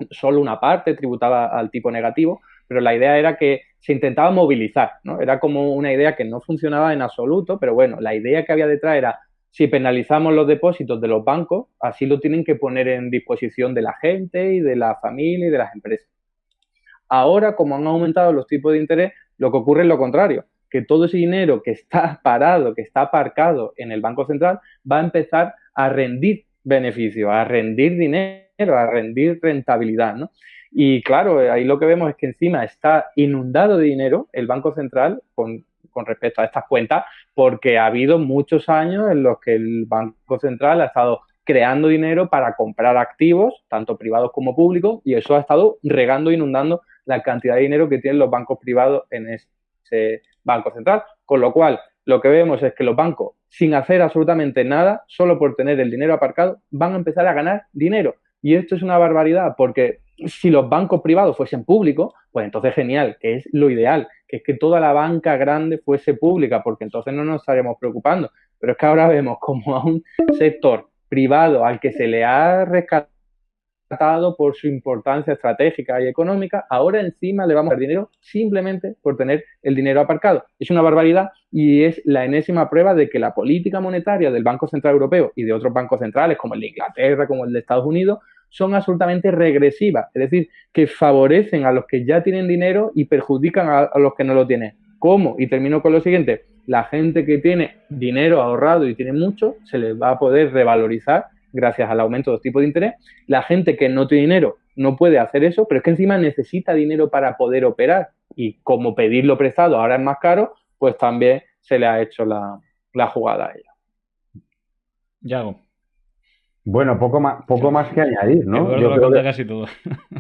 solo una parte tributaba al tipo negativo, pero la idea era que se intentaba movilizar, ¿no? Era como una idea que no funcionaba en absoluto, pero bueno, la idea que había detrás era, si penalizamos los depósitos de los bancos, así lo tienen que poner en disposición de la gente y de la familia y de las empresas. Ahora, como han aumentado los tipos de interés, lo que ocurre es lo contrario, que todo ese dinero que está parado, que está aparcado en el Banco Central, va a empezar a rendir beneficios, a rendir dinero, a rendir rentabilidad, ¿no? Y claro, ahí lo que vemos es que encima está inundado de dinero el Banco Central con respecto a estas cuentas, porque ha habido muchos años en los que el Banco Central ha estado creando dinero para comprar activos, tanto privados como públicos, y eso ha estado regando e inundando la cantidad de dinero que tienen los bancos privados en ese Banco Central. Con lo cual, lo que vemos es que los bancos, sin hacer absolutamente nada, solo por tener el dinero aparcado, van a empezar a ganar dinero. Y esto es una barbaridad, porque si los bancos privados fuesen públicos, pues entonces genial, que es lo ideal, que es que toda la banca grande fuese pública, porque entonces no nos estaríamos preocupando. Pero es que ahora vemos como a un sector privado al que se le ha rescatado por su importancia estratégica y económica, ahora encima le vamos a dar dinero simplemente por tener el dinero aparcado. Es una barbaridad y es la enésima prueba de que la política monetaria del Banco Central Europeo y de otros bancos centrales como el de Inglaterra, como el de Estados Unidos, son absolutamente regresivas, es decir, que favorecen a los que ya tienen dinero y perjudican a los que no lo tienen. ¿Cómo? Y termino con lo siguiente, la gente que tiene dinero ahorrado y tiene mucho, se les va a poder revalorizar gracias al aumento de los tipos de interés. La gente que no tiene dinero no puede hacer eso, pero es que encima necesita dinero para poder operar y como pedirlo prestado ahora es más caro, pues también se le ha hecho la jugada a ella. Yago. Bueno, poco más que añadir, ¿no? Eduardo Yo lo ha creo contado que casi todo.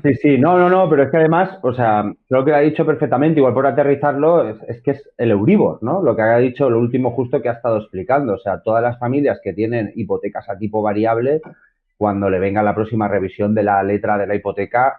sí, sí, no, pero es que además, o sea, creo que lo ha dicho perfectamente, igual por aterrizarlo, es que es el Euribor, ¿no? Lo que ha dicho, lo último justo que ha estado explicando, o sea, todas las familias que tienen hipotecas a tipo variable, cuando le venga la próxima revisión de la letra de la hipoteca,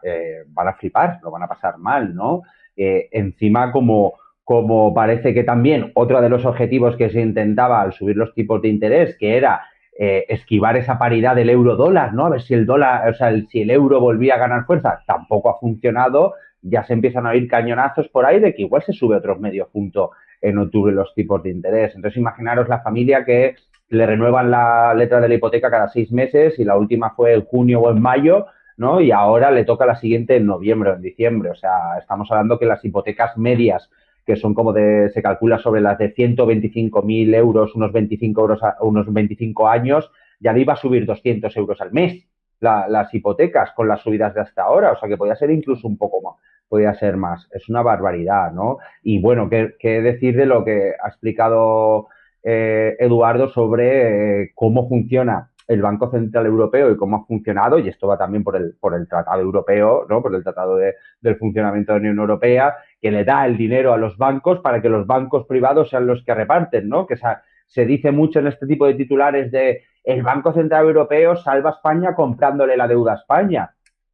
van a flipar, lo van a pasar mal, ¿no? Encima, como parece que también otro de los objetivos que se intentaba al subir los tipos de interés, que era esquivar esa paridad del euro-dólar, ¿no? A ver si el dólar, o sea, si el euro volvía a ganar fuerza, tampoco ha funcionado, ya se empiezan a oír cañonazos por ahí de que igual se sube otros medio punto en octubre los tipos de interés. Entonces, imaginaros la familia que le renuevan la letra de la hipoteca cada 6 meses y la última fue en junio o en mayo, ¿no? Y ahora le toca la siguiente en noviembre o en diciembre. O sea, estamos hablando que las hipotecas medias que son como se calcula sobre las de 125.000 euros, unos 25 años, ya iba a subir 200 euros al mes las hipotecas con las subidas de hasta ahora, o sea que podía ser incluso un poco más, podía ser más. Es una barbaridad, ¿no? Y bueno, ¿qué decir de lo que ha explicado Eduardo sobre cómo funciona el Banco Central Europeo y cómo ha funcionado, y esto va también por el Tratado Europeo, ¿no? Por el Tratado del Funcionamiento de la Unión Europea, que le da el dinero a los bancos para que los bancos privados sean los que reparten, ¿no? Que se dice mucho en este tipo de titulares de el Banco Central Europeo salva a España comprándole la deuda a España.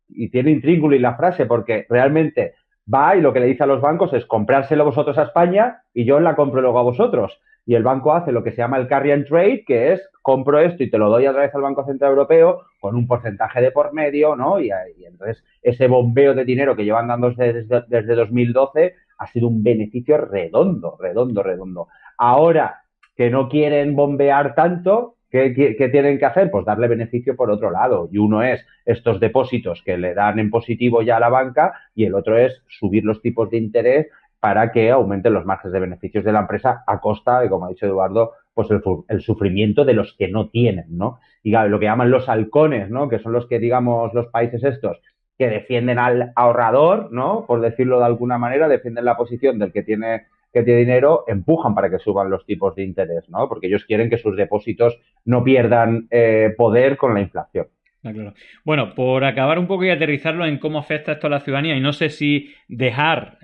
Y tiene intríngulis la frase, porque realmente va y lo que le dice a los bancos es comprárselo vosotros a España y yo la compro luego a vosotros. Y el banco hace lo que se llama el carry and trade, que es compro esto y te lo doy otra vez al Banco Central Europeo con un porcentaje de por medio, ¿no? Y entonces ese bombeo de dinero que llevan dando desde 2012 ha sido un beneficio redondo, redondo, redondo. Ahora que no quieren bombear tanto, ¿qué tienen que hacer? Pues darle beneficio por otro lado. Y uno es estos depósitos que le dan en positivo ya a la banca y el otro es subir los tipos de interés para que aumenten los márgenes de beneficios de la empresa a costa de, como ha dicho Eduardo, pues el sufrimiento de los que no tienen, ¿no? Y claro, lo que llaman los halcones, ¿no? Que son los que, digamos, los países estos que defienden al ahorrador, ¿no? Por decirlo de alguna manera, defienden la posición del que tiene dinero, empujan para que suban los tipos de interés, ¿no? Porque ellos quieren que sus depósitos no pierdan poder con la inflación. Ah, claro. Bueno, por acabar un poco y aterrizarlo en cómo afecta esto a la ciudadanía, y no sé si dejar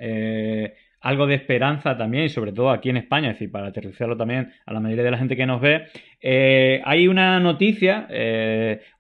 algo de esperanza también, y sobre todo aquí en España, es decir, para aterrizarlo también a la mayoría de la gente que nos ve, hay una noticia,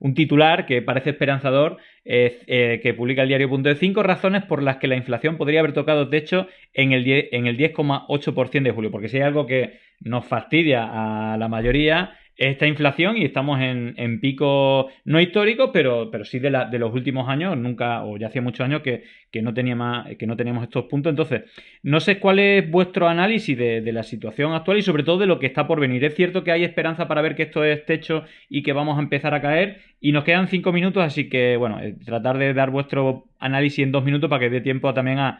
un titular que parece esperanzador, que publica el diario.es: 5 razones por las que la inflación podría haber tocado techo en el 10,8% de julio, porque si hay algo que nos fastidia a la mayoría esta inflación, y estamos en pico no histórico, pero sí de los últimos años, nunca, o ya hacía muchos años que no teníamos estos puntos. Entonces, no sé cuál es vuestro análisis de la situación actual y sobre todo de lo que está por venir. Es cierto que hay esperanza para ver que esto es techo y que vamos a empezar a caer, y nos quedan 5 minutos, así que bueno, tratar de dar vuestro análisis en 2 minutos para que dé tiempo también a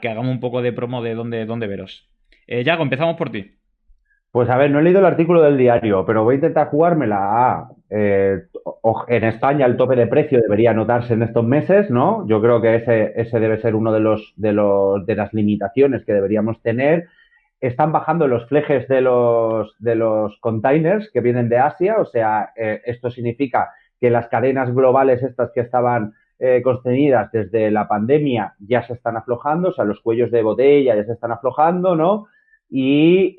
que hagamos un poco de promo de dónde veros. Yago, empezamos por ti. Pues a ver, no he leído el artículo del diario, pero voy a intentar jugármela a... en España el tope de precio debería notarse en estos meses, ¿no? Yo creo que ese debe ser uno de las limitaciones que deberíamos tener. Están bajando los flejes de los containers que vienen de Asia, o sea, esto significa que las cadenas globales estas que estaban construidas desde la pandemia ya se están aflojando, o sea, los cuellos de botella ya se están aflojando, ¿no? Y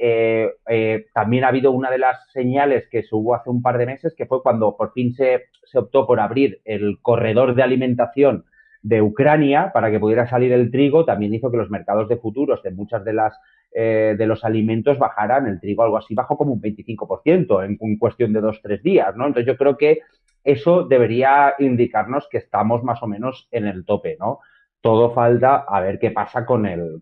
también ha habido una de las señales que se hubo hace un par de meses, que fue cuando por fin se optó por abrir el corredor de alimentación de Ucrania para que pudiera salir el trigo, también hizo que los mercados de futuros de muchas de los alimentos bajaran. El trigo algo así bajó como un 25% en cuestión de 2 o 3 días, ¿no? Entonces yo creo que eso debería indicarnos que estamos más o menos en el tope, ¿no? Todo falta a ver qué pasa con el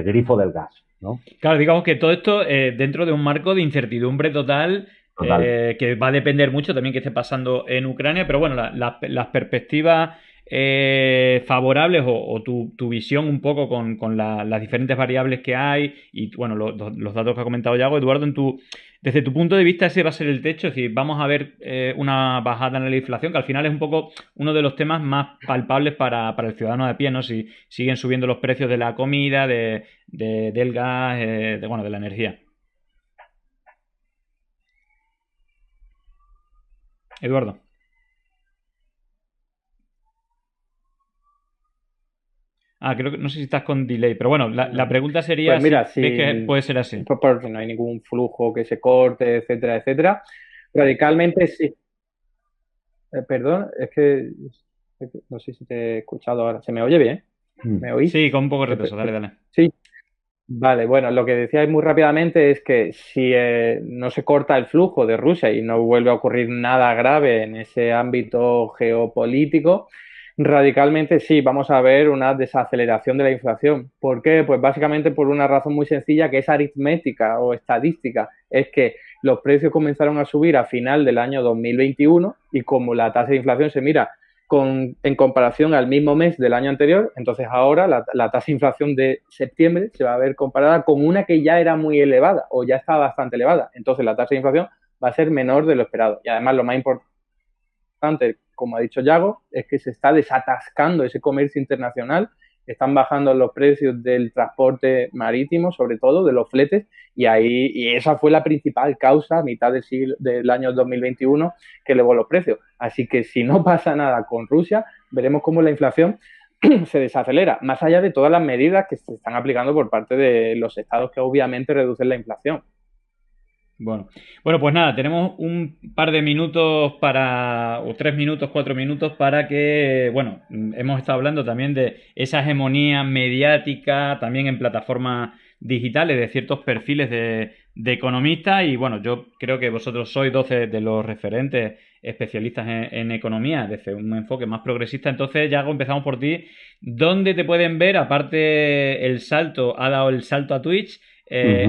grifo del gas, ¿no? Claro, digamos que todo esto dentro de un marco de incertidumbre total, Total. que va a depender mucho también qué esté pasando en Ucrania, pero bueno, las perspectivas favorables o tu visión un poco con las diferentes variables que hay y bueno, los datos que ha comentado Yago, Eduardo, desde tu punto de vista ese va a ser el techo, es decir, vamos a ver una bajada en la inflación, que al final es un poco uno de los temas más palpables para el ciudadano de a pie, ¿no? Si siguen subiendo los precios de la comida, del gas, de la energía. Eduardo. Creo que no sé si estás con delay, pero bueno, la pregunta sería Pues mira, si ves que puede ser así. pues porque no hay ningún flujo que se corte, etcétera, etcétera. Radicalmente sí. Perdón, es que no sé si te he escuchado ahora. ¿Se me oye bien? ¿Me oís? Sí, con un poco de retraso, dale. Sí. Vale, bueno, lo que decíais muy rápidamente es que si no se corta el flujo de Rusia y no vuelve a ocurrir nada grave en ese ámbito geopolítico, radicalmente sí, vamos a ver una desaceleración de la inflación. ¿Por qué? Pues básicamente por una razón muy sencilla que es aritmética o estadística. Es que los precios comenzaron a subir a final del año 2021 y como la tasa de inflación se mira en comparación al mismo mes del año anterior, entonces ahora la tasa de inflación de septiembre se va a ver comparada con una que ya era muy elevada o ya estaba bastante elevada. Entonces la tasa de inflación va a ser menor de lo esperado. Y además lo más importante, como ha dicho Yago, es que se está desatascando ese comercio internacional, están bajando los precios del transporte marítimo, sobre todo de los fletes, y esa fue la principal causa a mitad del año 2021 que elevó los precios. Así que si no pasa nada con Rusia, veremos cómo la inflación se desacelera, más allá de todas las medidas que se están aplicando por parte de los estados que obviamente reducen la inflación. Bueno, pues nada, tenemos un par de minutos o 3 minutos, 4 minutos para que, bueno, hemos estado hablando también de esa hegemonía mediática, también en plataformas digitales, de ciertos perfiles de economistas y bueno, yo creo que vosotros sois 12 de los referentes especialistas en economía, desde un enfoque más progresista. Entonces, Yago, empezamos por ti. ¿Dónde te pueden ver? Aparte, ha dado el salto a Twitch.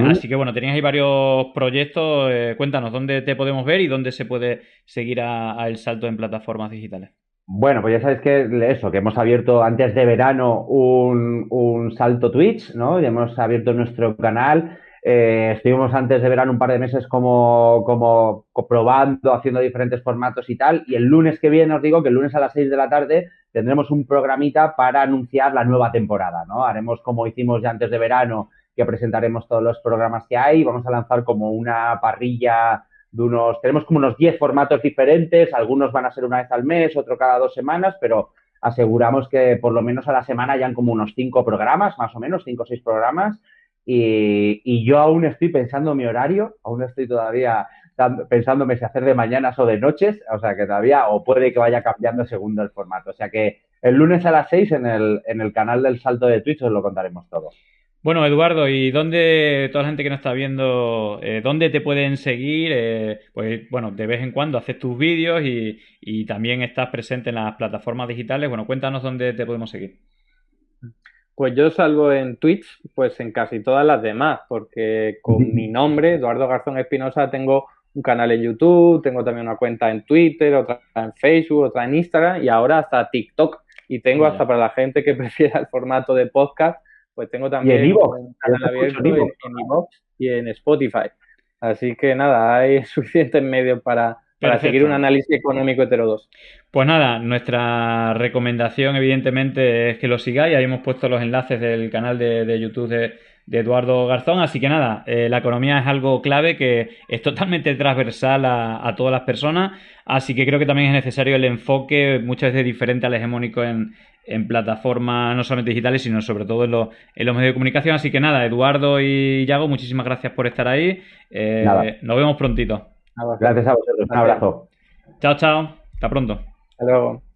Así que bueno, tenías ahí varios proyectos. Cuéntanos, ¿dónde te podemos ver y dónde se puede seguir a El Salto en plataformas digitales? Bueno, pues ya sabéis que hemos abierto antes de verano un salto Twitch, ¿no? Ya hemos abierto nuestro canal. Estuvimos antes de verano un par de meses como probando, haciendo diferentes formatos y tal. Y el lunes que viene, os digo que el lunes a las 6 de la tarde tendremos un programita para anunciar la nueva temporada, ¿no? Haremos como hicimos ya antes de verano, que presentaremos todos los programas que hay. Vamos a lanzar como una parrilla tenemos como unos 10 formatos diferentes, algunos van a ser una vez al mes, otro cada 2 semanas, pero aseguramos que por lo menos a la semana hayan como unos 5 programas, más o menos, 5 o 6 programas. Y yo aún estoy pensando mi horario, aún estoy todavía pensándome si hacer de mañanas o de noches, o sea que todavía, o puede que vaya cambiando según el formato. O sea que el lunes a las 6 en el canal del Salto de Twitch os lo contaremos todo. Bueno, Eduardo, ¿y dónde, toda la gente que nos está viendo, dónde te pueden seguir? Pues bueno, de vez en cuando haces tus vídeos y también estás presente en las plataformas digitales. Bueno, cuéntanos dónde te podemos seguir. Pues yo salvo en Twitch, pues en casi todas las demás, porque con mi nombre, Eduardo Garzón Espinosa, tengo un canal en YouTube, tengo también una cuenta en Twitter, otra en Facebook, otra en Instagram y ahora hasta TikTok. Y tengo hasta para la gente que prefiera el formato de podcast, pues tengo también un canal abierto en iVoox y en Spotify. Así que nada, hay suficientes medios para seguir un análisis económico heterodoxo. Pues nada, nuestra recomendación evidentemente es que lo sigáis. Ahí hemos puesto los enlaces del canal de YouTube de Eduardo Garzón. Así que nada, la economía es algo clave que es totalmente transversal a todas las personas. Así que creo que también es necesario el enfoque muchas veces diferente al hegemónico en plataformas no solamente digitales, sino sobre todo en los medios de comunicación. Así que nada, Eduardo y Yago, muchísimas gracias por estar ahí. Nos vemos prontito. Gracias a vosotros. Un abrazo. Chao, chao. Hasta pronto. Hasta luego.